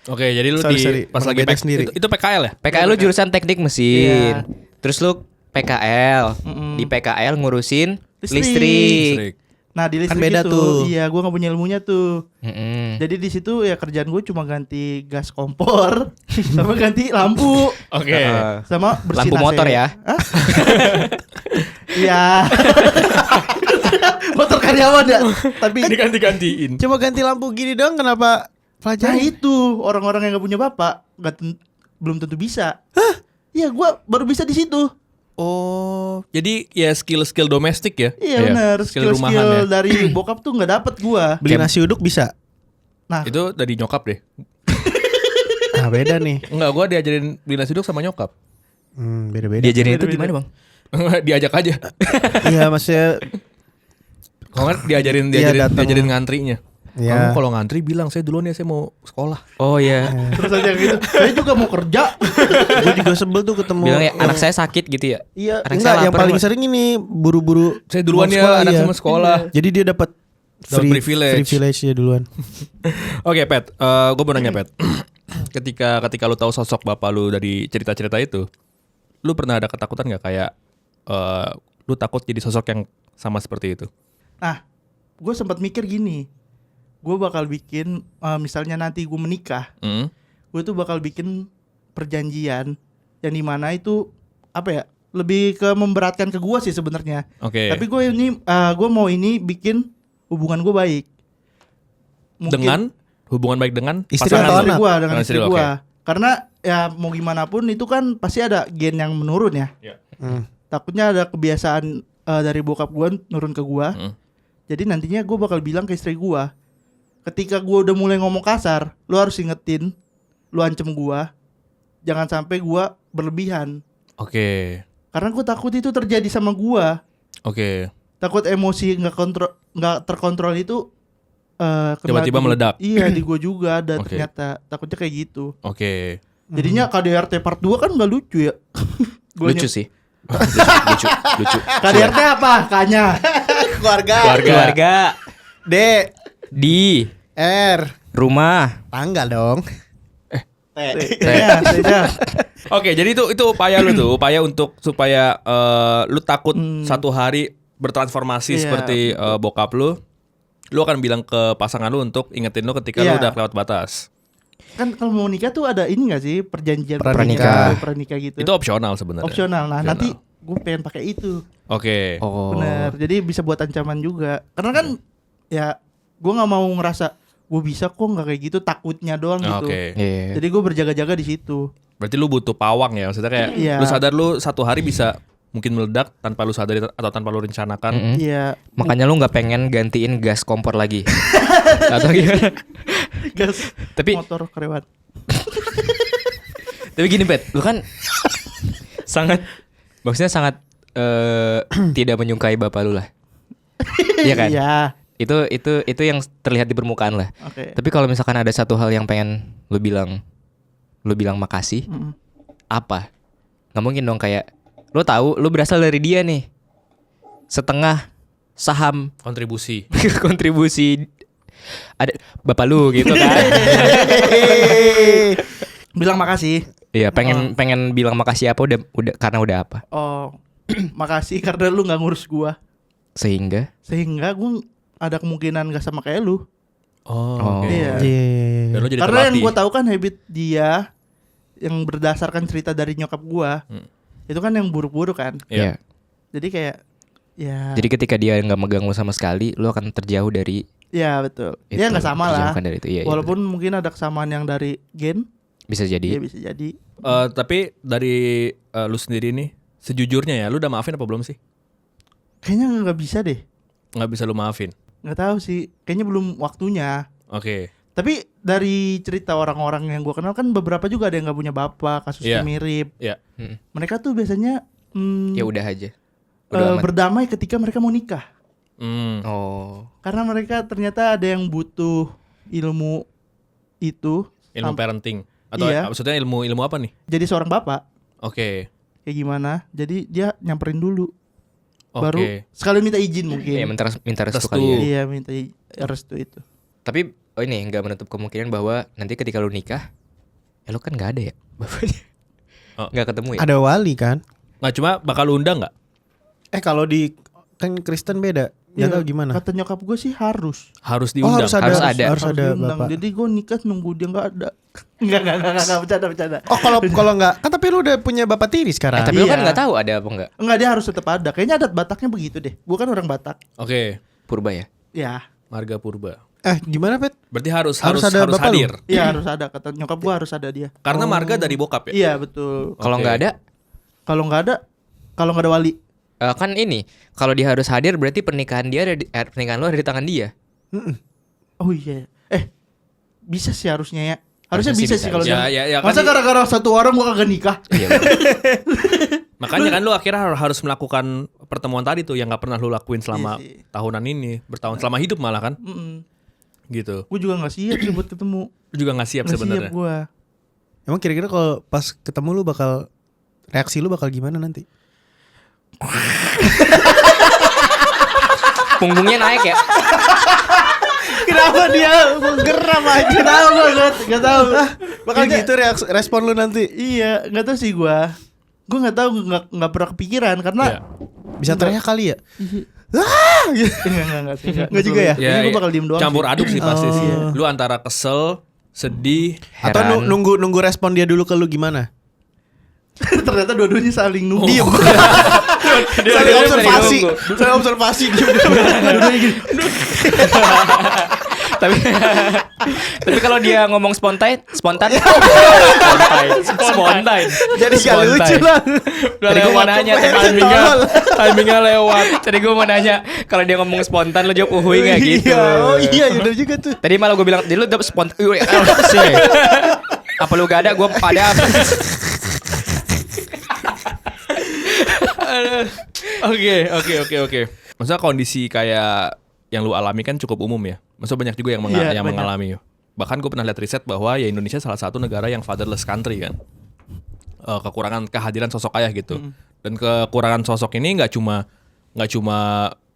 Oke, jadi lu Sorry, pas lagi berbeda sendiri. Itu PKL ya? PKL lu jurusan teknik mesin. Iya. Terus lu PKL. Mm-mm. Di PKL ngurusin Listrik. listrik. Listrik. Nah di listrik Kan beda itu, tuh. iya gue nggak punya ilmunya tuh. Mm-mm. Jadi di situ ya kerjaan gue cuma ganti gas kompor, sama ganti lampu, Oke. sama bersihin Lampu AC. motor ya? Hah? Iya. Motor karyawan ya. Tapi Diganti-gantiin. Cuma ganti lampu gini doang kenapa nah pelajaran? itu orang-orang yang nggak punya bapak belum tentu bisa. Iya, gue baru bisa di situ. Oh, jadi ya skill-skill domestik ya? Iya benar. Skill rumahan ya. Skill dari bokap tuh nggak dapet gue. Beli nasi uduk bisa. Nah, Itu dari nyokap deh. Ah beda nih. Enggak, gua diajarin beli nasi uduk sama nyokap. Beda-beda. Diajarin itu Beda-beda. gimana bang? Diajak aja. Iya maksudnya. Kalau nggak diajarin Iya, datang. diajarin ngantrinya. Iya. Kamu kalau ngantri bilang saya duluan ya, saya mau sekolah. Oh iya. terus aja gitu. Saya juga mau kerja. Gue juga sebel tuh ketemu. Bilang ya anak saya sakit gitu ya. Iya. Anak Enggak, saya yang lapar, paling Mas. sering ini buru-buru. Saya duluan mau ya, sekolah, anak iya. sama sekolah. Jadi dia dapat Dapat privilege. privilege ya duluan. Oke, Pet. Gue mau nanya, Pet. ketika lu tahu sosok bapak lu dari cerita-cerita itu, lu pernah ada ketakutan nggak kayak lu takut jadi sosok yang sama seperti itu? Nah, gue sempat mikir gini. Gue bakal bikin misalnya nanti gue menikah, Hmm? gue tuh bakal bikin perjanjian yang dimana itu apa ya? Lebih ke memberatkan ke gue sih sebenarnya. Oke. Tapi gue mau ini bikin hubungan gue baik. Dengan hubungan baik dengan Istri pasangan atau lu? anak? Dengan istri lu, gue. oke. Karena ya mau gimana pun itu kan pasti ada gen yang menurun ya. Takutnya ada kebiasaan dari bokap gue nurun ke gue. Jadi nantinya gue bakal bilang ke istri gue, ketika gue udah mulai ngomong kasar, lu harus ingetin, lu ancem gue, jangan sampai gue berlebihan. Oke. Karena gue takut itu terjadi sama gue. Oke. Takut emosi nggak terkontrol itu kena Tiba-tiba di- meledak. Iya di gue juga dan Oke. ternyata takutnya kayak gitu. Oke. Jadinya KDRT part 2 kan nggak lucu ya. Lucu sih. lucu. KDRT apa? Kanya. Keluarga D di R rumah. tanggal dong. T-nya. Oke, jadi itu upaya lu tuh, upaya untuk supaya lu takut satu hari bertransformasi Iya. seperti bokap lu. Lu akan bilang ke pasangan lu untuk ingetin lu ketika lu Iya. udah lewat batas. Kan kalau mau nikah tuh ada ini gak sih perjanjian Pranikah. pranikah gitu. Itu opsional sebenarnya. opsional. Nah, Opsional. nanti gue pengen pakai itu. Oke. Oh. Bener. Jadi bisa buat ancaman juga. Karena kan ya gue nggak mau ngerasa gue bisa kok nggak kayak gitu, takutnya doang gitu. Oke. Iya. Jadi gue berjaga-jaga di situ. Berarti lu butuh pawang ya, maksudnya kayak Iya. lu sadar lu satu hari bisa mungkin meledak tanpa lu sadari atau tanpa lu rencanakan. Mm-mm. Iya. Makanya lu nggak pengen gantiin gas kompor lagi. Atau gimana? Gas Tapi motor karyawan. tapi gini Pet, lu kan maksudnya sangat tidak menyukai bapak lu lah. Iya kan? Iya. Itu yang terlihat di permukaan lah. Oke. Tapi kalau misalkan ada satu hal yang pengen lu bilang makasih, Mm-mm. apa? Nggak mungkin dong kayak lu tahu lu berasal dari dia nih. Setengah saham Kontribusi. kontribusi ada bapak lu gitu kan. Bilang makasih. Iya, pengen bilang makasih apa udah karena udah apa? Oh, makasih karena lu nggak ngurus gua. Sehingga Sehingga gue ada kemungkinan gak sama kayak lu. Oh, oke. Iya. Dan lu jadi Karena yang terlatih. gue tahu kan habit dia yang berdasarkan cerita dari nyokap gua itu kan yang buruk-buruk kan. Iya. Jadi kayak ya. Jadi ketika dia nggak megang lu sama sekali, lu akan terjauh dari Ya betul. itu. Ya nggak sama lah. Terjauhkan dari itu. Iya, iya, Walaupun mungkin ada kesamaan yang dari gen, bener. Bisa ya jadi. bisa jadi. Tapi dari lu sendiri nih, sejujurnya ya, lu udah maafin apa belum sih? Kayaknya nggak bisa deh. Nggak bisa lu maafin. Nggak tahu sih. Kayaknya belum waktunya. Oke. Tapi dari cerita orang-orang yang gue kenal kan beberapa juga ada yang nggak punya bapak, kasusnya Iya. mirip. Ya. Mm. Mereka tuh biasanya Ya udah aja. Udah aman. berdamai ketika mereka mau nikah. Oh. Karena mereka ternyata ada yang butuh ilmu itu. Ilmu parenting atau Iya. maksudnya ilmu apa nih? Jadi seorang bapak Oke. kayak gimana? Jadi dia nyamperin dulu. Oke. Baru sekali minta izin mungkin. Iya, minta restu Restu. kali ya. Iya, minta restu itu. Tapi ini nggak menutup kemungkinan bahwa nanti ketika lu nikah, lu kan nggak ada ya bapaknya. Oh. Nggak ketemu ya. Ada wali kan? Nah, cuma bakal lu undang nggak? Kalau di kan Kristen beda. Nggak Iya, tahu gimana. Kata nyokap gue sih harus. Harus Oh, diundang. harus ada. Harus ada. Harus ada diundang. bapak. Jadi gue nikah nunggu dia nggak ada. Enggak, bercanda. Oh kalau nggak kan tapi lu udah punya bapak tiri sekarang. Tapi lu kan Iya. nggak tahu ada apa enggak. Enggak, dia harus tetap ada. Kayaknya adat Bataknya begitu deh. Gue kan orang Batak. Oke. Purba ya. Ya, Marga Purba. Gimana Pet? Berarti harus Harus ada bapak lu? hadir. iya harus ada. Kata nyokap gue harus ada dia. Karena marga dari bokap ya. Iya betul. Kalau Oke. nggak ada, Kalau nggak ada wali. kan ini kalau dia harus hadir berarti pernikahan pernikahan lu ada di tangan dia. Oh iya. Bisa sih harusnya ya. Harusnya Harusnya bisa sih sih kalau bisa. dia. Ya, kan Masa gara-gara satu orang gua kagak nikah? Iya. Makanya kan lu akhirnya harus melakukan pertemuan tadi tuh yang nggak pernah lu lakuin selama Iya sih. tahunan ini, bertahun selama hidup malah kan, gitu. Gue juga nggak siap sih buat ketemu. Lu juga nggak siap Nggak sebenarnya. siap gue. Emang kira-kira kalau pas ketemu lu bakal reaksi lu bakal gimana nanti? Punggungnya naik ya. Kenapa dia geram aja? Kenapa gue nggak tahu. Bakal Makanya- gitu respon lu nanti. Iya, nggak tahu sih gue. Gue nggak tahu, nggak pernah kepikiran karena. Iya. Bisa teriak kali ya? Enggak sih. Nggak juga ya? Ini gue bakal diem doang. Campur sih. aduk sih pasti sih. Oh. Lu antara kesel, sedih, Atau Heran. nunggu respon dia dulu ke lu gimana? Ternyata dua-duanya saling nunggu. Diem. Saling observasi. Saling observasi diem. Tapi kalau dia ngomong spontan. Spontan. Jadi gak lucu lah. Tadi gue mau nanya timingnya lewat. Tadi gue mau nanya kalau dia ngomong spontan lo jawab uhuy nggak gitu. Iya, oh iya bener juga tuh. Tadi malah gue bilang, jadi lu jawab spontan. Apa lu gak ada? Gue pada apa? Oke. Maksudnya kondisi kayak yang lu alami kan cukup umum ya. Maksudnya banyak juga yang, Iya, yang banyak. mengalami. Bahkan gue pernah lihat riset bahwa ya Indonesia salah satu negara yang fatherless country kan. Kekurangan kehadiran sosok ayah gitu. Dan kekurangan sosok ini nggak cuma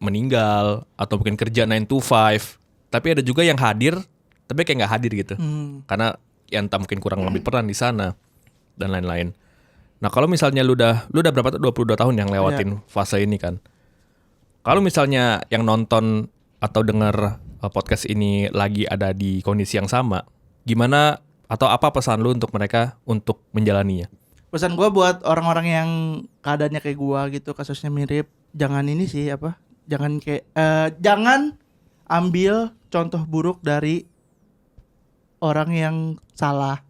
meninggal atau mungkin kerja 9 to 5, tapi ada juga yang hadir tapi kayak nggak hadir gitu. Karena ya entah mungkin kurang ngambil peran di sana dan lain-lain. Nah, kalau misalnya lu udah berapa tuh 22 tahun yang lewatin fase ini kan. Kalau misalnya yang nonton atau denger podcast ini lagi ada di kondisi yang sama, gimana atau apa pesan lu untuk mereka untuk menjalaninya? Pesan gue buat orang-orang yang keadaannya kayak gue gitu, kasusnya mirip, jangan ini sih apa? Jangan ambil contoh buruk dari orang yang salah.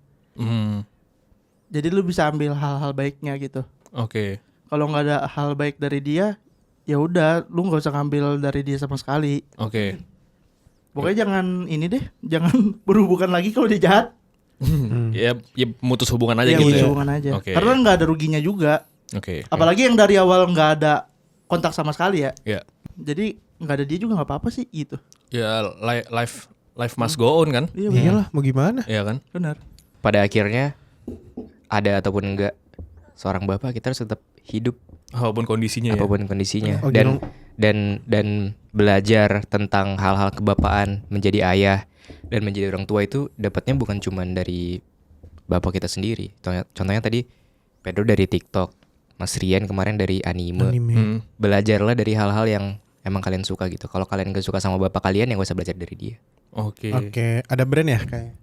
Jadi lu bisa ambil hal-hal baiknya gitu. Oke. Kalau nggak ada hal baik dari dia, ya udah, lu nggak usah ngambil dari dia sama sekali. Oke. Pokoknya jangan ini deh, jangan berhubungan lagi kalau dia jahat. Ya mutus hubungan aja Ya gitu. udah Ya? hubungan aja. Oke. Karena nggak ada ruginya juga. Oke. Apalagi yang dari awal nggak ada kontak sama sekali ya. Ya. Jadi nggak ada dia juga nggak apa-apa sih gitu. Ya life must go on kan? Iya Iyalah, mau gimana? Iya kan? benar. Pada akhirnya ada ataupun enggak seorang bapak kita harus tetap hidup Apapun kondisinya ya. apapun kondisinya Oh, dan belajar tentang hal-hal kebapaan, menjadi ayah dan menjadi orang tua itu dapatnya bukan cuma dari bapak kita sendiri. Contohnya tadi Pedro dari TikTok, Mas Rian kemarin dari anime. Belajarlah dari hal-hal yang emang kalian suka gitu. Kalau kalian gak suka sama bapak kalian, ya gak usah belajar dari dia. Oke. Oke, ada brand ya kayak.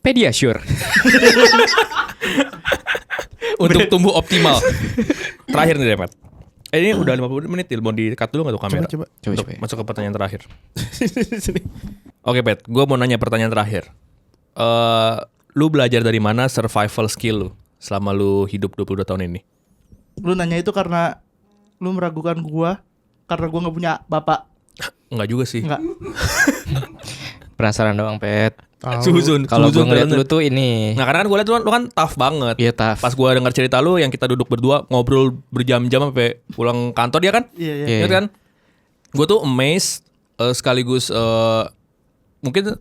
Pediasure. Untuk tumbuh optimal. Terakhir nih Demet. Ini udah 50 menit, mau di-cut dulu gak tuh kamera? Coba. Untuk masuk ke pertanyaan terakhir. Oke, Pet, gue mau nanya pertanyaan terakhir. Lu belajar dari mana survival skill lu selama lu hidup 22 tahun ini? Lu nanya itu karena lu meragukan gua karena gua nggak punya bapak. Enggak juga sih. Enggak. Penasaran doang, Pet. Suzun. Kalau gue Suzun ngeliat ternyata. lu tuh ini. Nah, karena kan gue liat lu kan tough banget. Iya, tough. Pas gue dengar cerita lu yang kita duduk berdua ngobrol berjam-jam sampai pulang kantor dia kan? Iya. Iya. Ingat kan? Gue tuh amazed sekaligus mungkin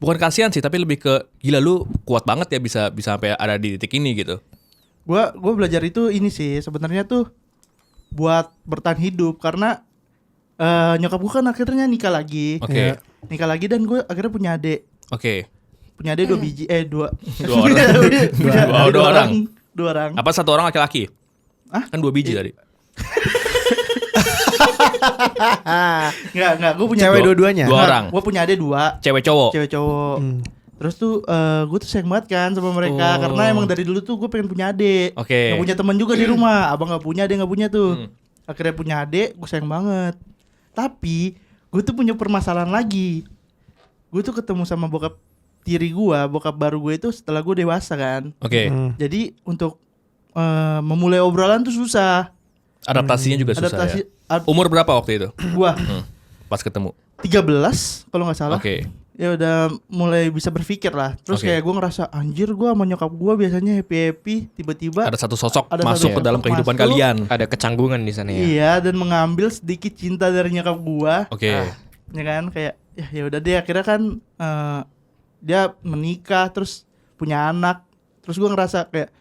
bukan kasihan sih, tapi lebih ke gila lu kuat banget ya bisa sampai ada di titik ini gitu. Gua belajar itu ini sih sebenarnya tuh buat bertahan hidup karena nyokap gua kan akhirnya nikah lagi. Oke. Nikah lagi dan gue akhirnya punya adik. Oke. Punya adik 2 biji dua. Dua orang. Dua orang. Apa satu orang laki-laki? Hah? Kan 2 biji tadi. Enggak, gue punya Cewek dua-duanya. Dua orang. Gue punya adik 2, Cewek cowok. cewek cowok. Terus tuh gue tuh sayang banget kan sama mereka karena emang dari dulu tuh gue pengen punya adik. Oke. Gak punya teman juga di rumah. Abang gak punya, dia gak punya tuh. Akhirnya punya adik, gue sayang banget. Tapi gue tuh punya permasalahan lagi. Gue tuh ketemu sama bokap tiri gue, bokap baru gue itu setelah gue dewasa kan. Oke. Jadi untuk memulai obrolan tuh susah. Adaptasinya juga susah Adaptasi ya. Umur berapa waktu itu? Gua Pas ketemu. 13 kalau nggak salah. Oke. Ya udah mulai bisa berpikir lah. Terus Oke. kayak gue ngerasa anjir gue sama nyokap gue biasanya happy tiba-tiba Ada satu sosok Ada masuk satu ke dalam sosok kehidupan masuk. kalian. Ada kecanggungan di sana ya. iya dan mengambil sedikit cinta dari nyokap gue. Oke. Ya kan kayak ya udah deh akhirnya kan dia menikah terus punya anak. Terus gue ngerasa kayak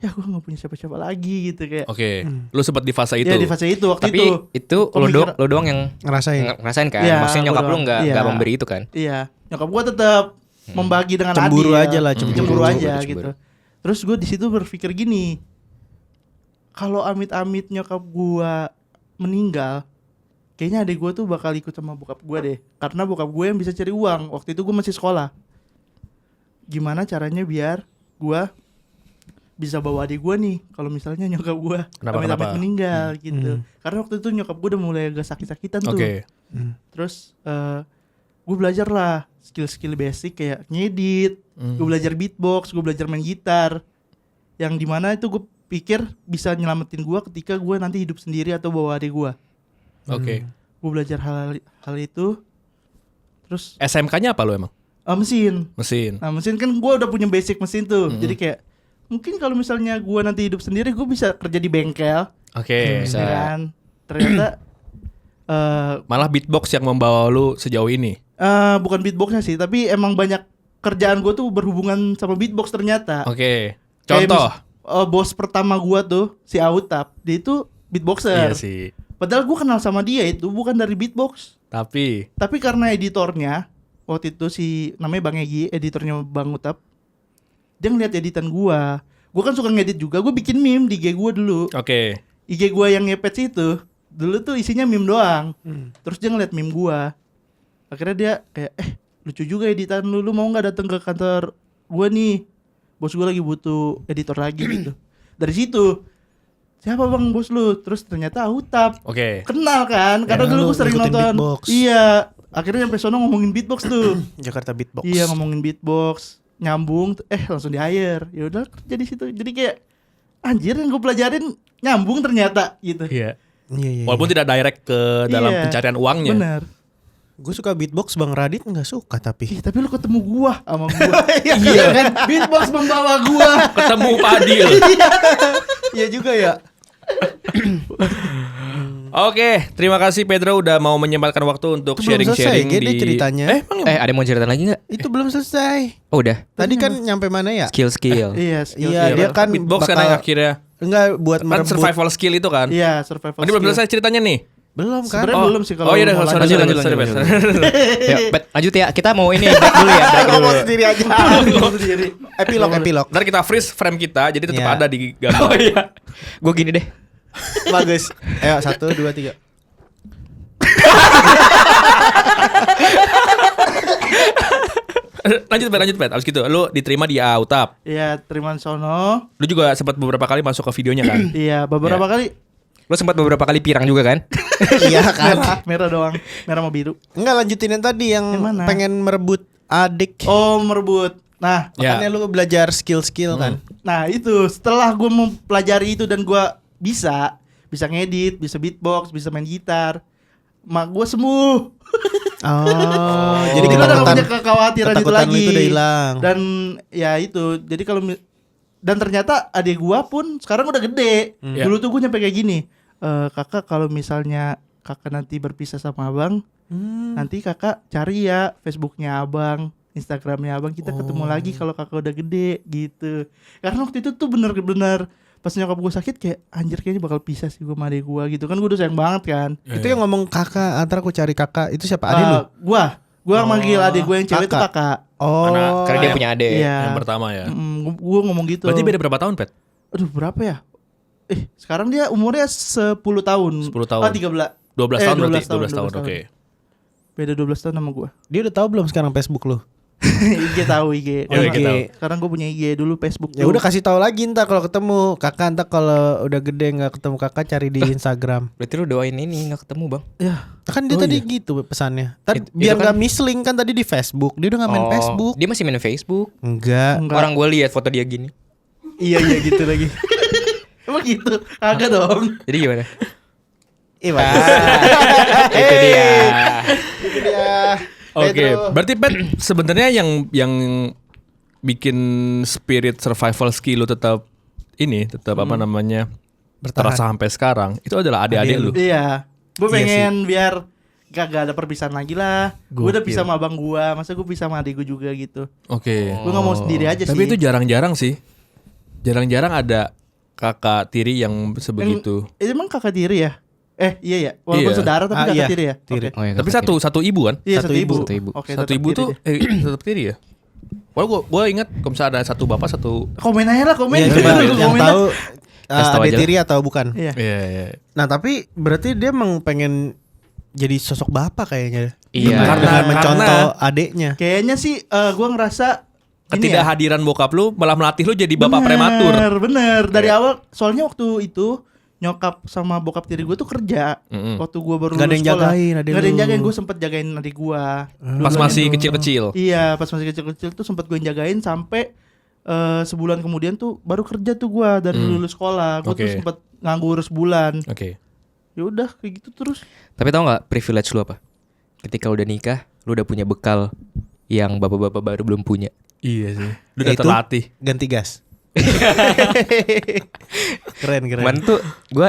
ya gue nggak punya siapa-siapa lagi gitu kayak. Oke. Lu sempat di fase itu. Ya di fase itu waktu Tapi itu. lo doang yang Ngerasain. ngerasain kan? Iya, Maksudnya nyokap gua lu doang. nggak Iya. memberi itu kan? Iya, nyokap gua tetap membagi dengan Cemburu adik. aja lah, cemburu. Cemburu aja Cemburu. gitu. Terus gua di situ berpikir gini, kalau amit-amit nyokap gua meninggal, kayaknya adik gua tuh bakal ikut sama bokap gua deh, karena bokap gua yang bisa cari uang. Waktu itu gua masih sekolah. Gimana caranya biar gua bisa bawa adik gua nih kalau misalnya nyokap gua amit-amit Kenapa? meninggal gitu. Karena waktu itu nyokap gua udah mulai agak sakit-sakitan tuh. Oke. Terus gue belajar lah skill-skill basic kayak ngedit, gue belajar beatbox, gue belajar main gitar. Yang dimana itu gue pikir bisa nyelamatin gue ketika gue nanti hidup sendiri atau bawa adik gue. Oke. Gue belajar hal itu. Terus SMK-nya apa lu emang? mesin. Mesin. Nah mesin kan gue udah punya basic mesin tuh. Jadi kayak mungkin kalau misalnya gue nanti hidup sendiri gue bisa kerja di bengkel. Oke. Ya kan? Ternyata Malah beatbox yang membawa lu sejauh ini. bukan beatboxnya sih, tapi emang banyak kerjaan gue tuh berhubungan sama beatbox ternyata. Oke. Kayak Contoh. bos pertama gue tuh si Autap, dia itu beatboxer. Iya sih. Padahal gue kenal sama dia itu bukan dari beatbox, Tapi tapi karena editornya waktu itu si namanya Bang Egi, editornya Bang Utap, dia ngeliat editan gue. Gue kan suka ngedit juga, gue bikin meme di IG gue dulu. oke. IG gue yang ngepet itu dulu tuh isinya meme doang. Terus dia ngeliat meme gue. Akhirnya dia kayak lucu juga editan lu mau nggak datang ke kantor gue nih, bos gue lagi butuh editor lagi gitu. Dari situ siapa bang bos lu? Terus ternyata Utap. Oke. Kenal kan? Karena Ya, dulu lu gue sering ngikutin nonton. beatbox. Iya. Akhirnya sampai sono ngomongin beatbox tuh. Jakarta Beatbox. Iya ngomongin beatbox, nyambung, langsung di hire. Ya udah kerja di situ. Jadi kayak anjir yang gue pelajarin nyambung ternyata gitu. Iya. Iya. Walaupun tidak direct ke dalam Iya, pencarian uangnya. Bener. Gue suka beatbox, Bang Radit nggak suka tapi. Ih, tapi lu ketemu gua sama gua. Iya kan? Beatbox membawa gua. Ketemu Padil. Iya juga ya. Oke, terima kasih Pedro udah mau menyempatkan waktu untuk Itu belum sharing-sharing selesai, Gede, ceritanya. Emang Ada yang mau cerita lagi nggak? Itu belum selesai. Oh udah. Tadi kan nyampe mana ya? Skill. Iya, Iya, dia kan beatbox kan bakal- yang akhirnya Enggak buat kan merebut. survival skill itu kan. Iya, survival. Ini belum skill. selesai ceritanya nih. Belum kan? Sebenarnya belum sih kalau Oh iya udah, mau sorry, lanjut. sorry, lanjut, sorry, lanjut, sorry. Ya, lanjut ya. Kita mau ini break dulu ya. Break dulu. Ngomong sendiri aja. Ngomong sendiri. Epilog. Ntar kita freeze frame kita, jadi tetap Iya. ada di gambar. Oh iya. Gue gini deh. Bagus. Ayo 1 2 3. Lanjut Pet. Abis gitu, lu diterima di Autap. Iya, terima sono. Lu juga sempat beberapa kali masuk ke videonya kan? Iya, beberapa kali Lo sempat beberapa kali pirang juga kan? Iya kan? merah doang. Merah sama biru. Enggak lanjutin yang tadi yang Yang mana? pengen merebut adik. Oh, merebut. Nah, Makanya lu belajar skill-skill kan. nah itu setelah gua mempelajari itu dan gua bisa ngedit, bisa beatbox, bisa main gitar. Mak gua sembuh. Oh, jadi Jadi gua udah gak ketakutan punya kekhawatiran itu ketakutan lu lagi. itu udah hilang. Dan ya itu, jadi kalau dan ternyata adik gua pun sekarang udah gede. Ya. Dulu tuh gua nyampe kayak gini. Kakak kalau misalnya kakak nanti berpisah sama abang, nanti kakak cari ya Facebooknya abang, Instagramnya abang, kita ketemu lagi kalau kakak udah gede gitu. Karena waktu itu tuh bener-bener pas nyokap gue sakit kayak anjir kayaknya bakal pisah sih gue sama adik gue gitu kan, gue udah sayang banget kan. Itu yang ngomong kakak, antar aku cari kakak. Itu siapa? Adik lu? Gua manggil adik gue yang cewek itu kakak. kakak. Oh. Anak- Karena dia punya adik. Iya. Yang pertama ya. Gue ngomong gitu. Berarti beda berapa tahun, Pet? Aduh berapa ya? Sekarang dia umurnya 10 tahun. 10 tahun. Oh 13. 12 tahun berarti, 12 tahun, 12 tahun. 12 Oke. Beda 12 tahun sama gue. Dia udah tahu belum sekarang Facebook lu? IG tahu IG. Oh, IG tahu. Sekarang gue punya IG, dulu Facebook. Ya udah kasih tahu lagi ntar kalau ketemu kakak, ntar kalau udah gede nggak ketemu kakak cari di Instagram. Berarti lu doain ini nggak ketemu bang? Ya. Kan dia tadi gitu pesannya. Tadi Itu biar kan- nggak mislink kan tadi di Facebook. Dia udah nggak main Facebook. Dia masih main Facebook. Enggak. Orang gue lihat foto dia gini. Iya gitu lagi. Emang gitu? Agak dong. Jadi gimana? Itu Itu dia. Itu dia. Oke, Pedro. berarti Pet sebenarnya yang bikin spirit survival skill lu tetap apa namanya Bertahan. terasa sampai sekarang itu adalah adik-adik lu. Iya. Gue Iya pengen biar gak ada perpisahan lagi lah. Gue udah Gokil. pisah sama abang gue, masa gue pisah sama adik gue juga gitu. Oke. Gue gak mau sendiri aja sih. Tapi itu jarang-jarang sih. Jarang-jarang ada kakak tiri yang sebegitu. Emang kakak tiri ya? Iya ya. Walaupun Iya. saudara tapi kakak Iya, tiri ya. tiri. Oke. Oh, ya, Tapi kakak tiri. satu ibu kan? Iya Satu satu ibu. ibu. Satu ibu. Oke, Satu tetap ibu tiri tuh deh. tetap tiri ya. Wah gue ingat kalau misalnya ada satu bapak satu. Komen aja lah komen. Iya coba Komen yang lah. tahu Kasih tahu adik aja lah. tiri atau bukan. Iya. Iya. Nah tapi berarti dia emang pengen jadi sosok bapak kayaknya. Iya. Dengan mencontoh Karena- adiknya. Kayaknya sih gue ngerasa ini ya. Ketidakhadiran bokap lu malah melatih lu jadi bapak prematur. Bener. Dari awal soalnya waktu itu nyokap sama bokap tiri gue tuh kerja. Mm-mm. Waktu gue baru Gak ada lulus yang sekolah. jagain adik Gak ada yang lu. jagain. Gue sempet jagain adik gue. Pas masih kecil-kecil. Iya, pas masih kecil-kecil tuh sempet gue jagain sampai sebulan kemudian tuh baru kerja tuh gue dari lulus sekolah. Gue tuh Oke. sempet nganggur sebulan. Oke. Ya udah kayak gitu terus. Tapi tau nggak privilege lu apa? Ketika udah nikah, lu udah punya bekal yang bapak-bapak baru belum punya. Iya sih. Lu udah Itu terlatih. ganti gas. Keren. Kemarin tuh gue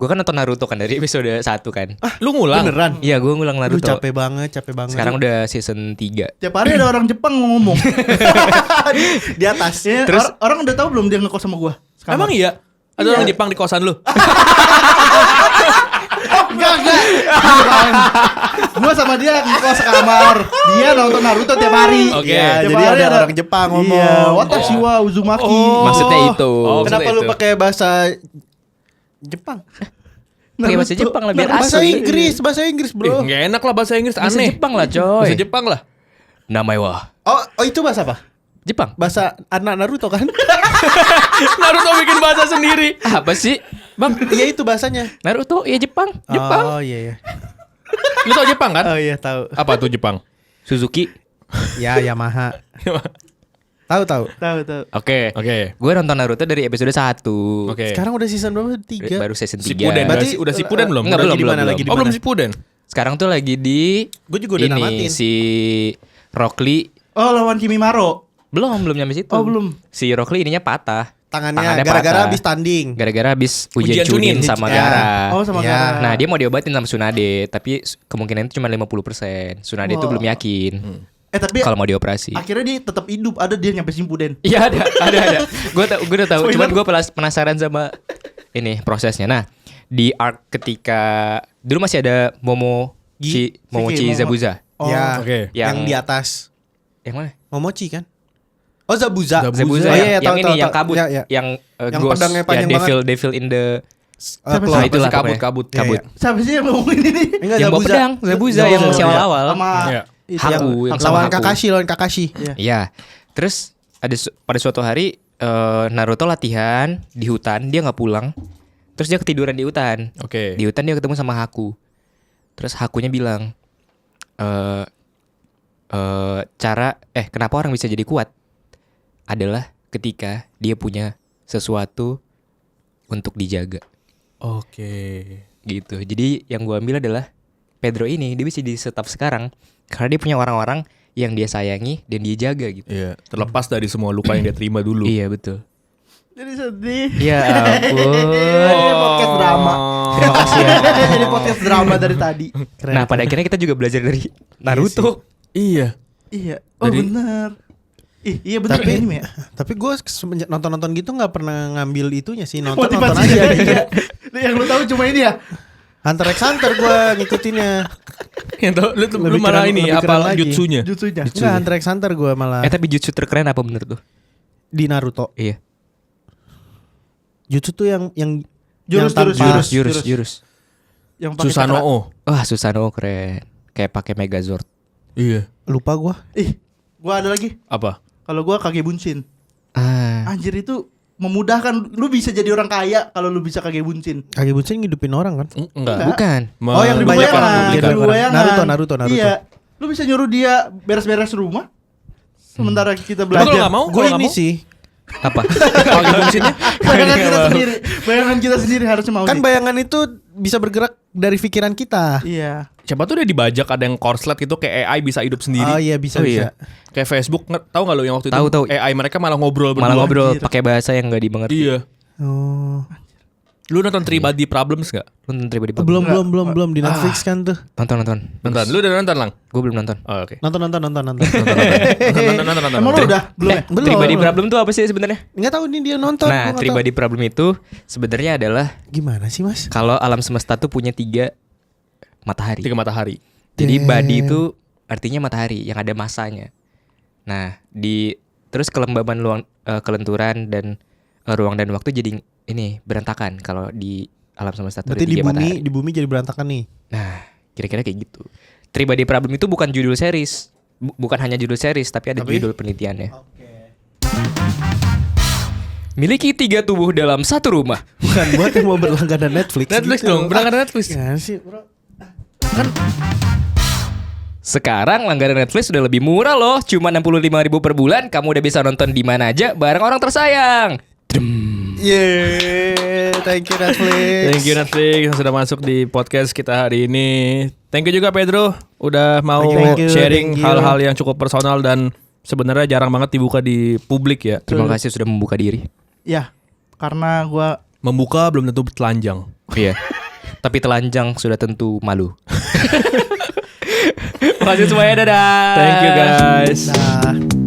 kan nonton Naruto kan dari episode 1 kan. Lu ngulang. Beneran. Iya gue ngulang Aduh Naruto. capek banget. Sekarang udah season 3. Tiap hari ada orang Jepang ngomong. di atas. Ya, Terus- orang udah tahu belum dia ngekos sama gue? Emang iya? Ada orang Jepang di kosan lu? Enggak. Gue sama dia ngekos sekamar. Dia nonton Naruto tiap hari. Oke. Iya, Tiap jadi hari ada orang Jepang ngomong. Iya, watashi wa Uzumaki. Maksudnya itu. Oh, Kenapa maksudnya lu itu. pakai bahasa Jepang? Pakai bahasa Jepang lah biar Bahasa asli. Bahasa Inggris, Bro. Nggak enak lah bahasa Inggris Bahasa aneh. Jepang lah coy. Bahasa Jepang lah. Namanya wah. Oh, itu bahasa apa? Jepang. Bahasa anak Naruto kan? Naruto bikin bahasa sendiri. Apa sih? Bang, Iya itu bahasanya. Naruto ya Jepang. Oh iya. Lu tau Jepang kan? Oh iya tahu. Apa tuh Jepang? Suzuki. Ya Yamaha. Tahu. Tahu. Oke. Oke. Gue nonton Naruto dari episode 1. Oke. Sekarang udah season berapa? 3. Baru season 3. Shippuden. Berarti, Udah Shippuden belum? enggak, Udah belum, di mana belum, lagi? belum. Oh, belum Shippuden. Sekarang tuh lagi di Gue juga udah ini namatin. si Rock Lee. Oh, lawan Kimimaro. Belum nyampe situ. Oh, belum. Si Rock Lee ininya patah. Tangannya gara-gara patah. habis tanding. Gara-gara habis ujian Ujian Chunin. Chunin sama Ya. Gaara. Oh, sama Iya. Gaara. Nah dia mau diobatin sama Tsunade, tapi kemungkinan itu cuma 50%. Tsunade itu Wah. belum yakin Tapi kalau mau dioperasi. akhirnya dia tetap hidup. Ada dia nyampe Shippuden. Iya ada. Gue udah tahu. Spoiler. Cuman gue penasaran sama ini prosesnya. Nah di arc ketika dulu masih ada Momochi Momo. Zabuza. Oh, Ya. Oke. Yang Yang- di atas. Yang mana? Momochi kan? Oh Zabuza. Zabuza Oh, iya, yang tahu, ini tahu, yang tahu. kabut, Ya, ya. yang Yang ghost, pedangnya panjang ya, banget. devil in the Siapa nah, sih? itulah kabut. Iya, kabut. iya. Siapa sih yang ngomongin ini? Enggak Yang bawa pedang, Zabuza yang masih awal-awal. Sama Iya. itu. Haku, yang sama Lawan Haku. Kakashi. Iya. Iya. Terus pada suatu hari Naruto latihan di hutan, dia nggak pulang. Terus dia ketiduran di hutan. Oke. Di hutan dia ketemu sama Haku. Terus Hakunya bilang, kenapa orang bisa jadi kuat adalah ketika dia punya sesuatu untuk dijaga. Oke. Gitu. Jadi yang gue ambil adalah Pedro ini dia bisa di staf sekarang karena dia punya orang-orang yang dia sayangi dan dia jaga gitu. Iya, terlepas dari semua luka yang dia terima dulu. Iya betul. Jadi sedih. Ya ampun. Ini podcast drama. Terima kasih ya. Jadi podcast drama dari tadi. Nah pada akhirnya kita juga belajar dari Naruto. Iya. Iya. Oh Jadi- benar. Iya benar Tapi anime ya. Tapi gue nonton gitu nggak pernah ngambil itunya sih. Nonton Motivasi aja. iya. Yang lu tahu cuma ini ya. Hunter x Hunter gue ngikutinnya. Yang tau, lu Lebih malah keren- ini lebih keren apa lagi. jutsunya? Jutsunya. Enggak Hunter x Hunter gue malah Tapi jutsu terkeren apa menurut tuh? di Naruto. Iya. Jutsu tuh yang Jurus, yang tanpa- jurus. Jurus. Yang pakai Susanoo. Wah, Susanoo keren. Kayak pakai Megazord. Iya. Lupa gua. Gua ada lagi. Apa? Kalau gua Kage Bunshin. Ah, Anjir itu memudahkan. Lu bisa jadi orang kaya kalau lu bisa Kage Bunshin. Kage Bunshin ngidupin orang kan? Enggak. bukan. Oh, yang Banyak banyak orang orang. publik. Jadi Bayangan. Naruto. Iya. Lu bisa nyuruh dia beres-beres rumah. Sementara kita belajar. Kalau nggak mau, Gue kalau nggak ini mau. sih. Apa? Kage Bunshinnya? Bayangan kita sendiri harusnya mau Kan sih. bayangan itu bisa bergerak dari pikiran kita. Iya. Siapa tuh dia dibajak ada yang korslet gitu kayak AI bisa hidup sendiri. Oh iya bisa Oh, bisa. iya. Kayak Facebook tahu nggak lo yang waktu itu Tahu. AI mereka malah ngobrol berdua. Malah ngobrol Anjir. pakai bahasa yang nggak dimengerti. Iya. Oh. Lu nonton Three Body Problems gak? Nonton pribadi Belum Enggak. di Netflix kan tuh. Nonton. Nonton. Lu udah nonton lang? Gue belum nonton. Oh, oke. Nonton. Nonton. Emang lu udah? Belum ya? Belum. Pribadi belum. problem tuh apa sih sebenarnya? Nggak tahu nih dia nonton. gua Nah, nggak pribadi problem itu sebenarnya adalah tahu. Gimana sih mas? kalau alam semesta tuh punya 3 matahari. 3 matahari. Jadi Damn. body itu artinya matahari yang ada masanya. Nah, terus kelembaban kelenturan dan ruang dan waktu jadi ini berantakan kalau di alam semesta tuh ada Berarti 3 matahari. di bumi jadi berantakan nih. Nah, kira-kira kayak gitu. Tribadi Problem itu bukan judul series. Bukan hanya judul series, tapi ada judul penelitiannya. Miliki 3 tubuh dalam satu rumah. Bukan buat yang mau berlangganan Netflix. Netflix gitu. dong, berangkat Netflix. Ya sih bro. Sekarang langganan Netflix udah lebih murah loh. Cuma 65.000 per bulan. Kamu udah bisa nonton di mana aja bareng orang tersayang. Yeah, thank you Netflix. Thank you Netflix yang sudah masuk di podcast kita hari ini. Thank you juga Pedro udah mau Thank you, sharing thank you. hal-hal yang cukup personal dan sebenarnya jarang banget dibuka di publik ya. Terima kasih sudah membuka diri. Ya. Karena gua Membuka belum tentu telanjang. Iya. Tapi telanjang sudah tentu malu. Makasih semuanya, dadah. Thank you guys. Nah.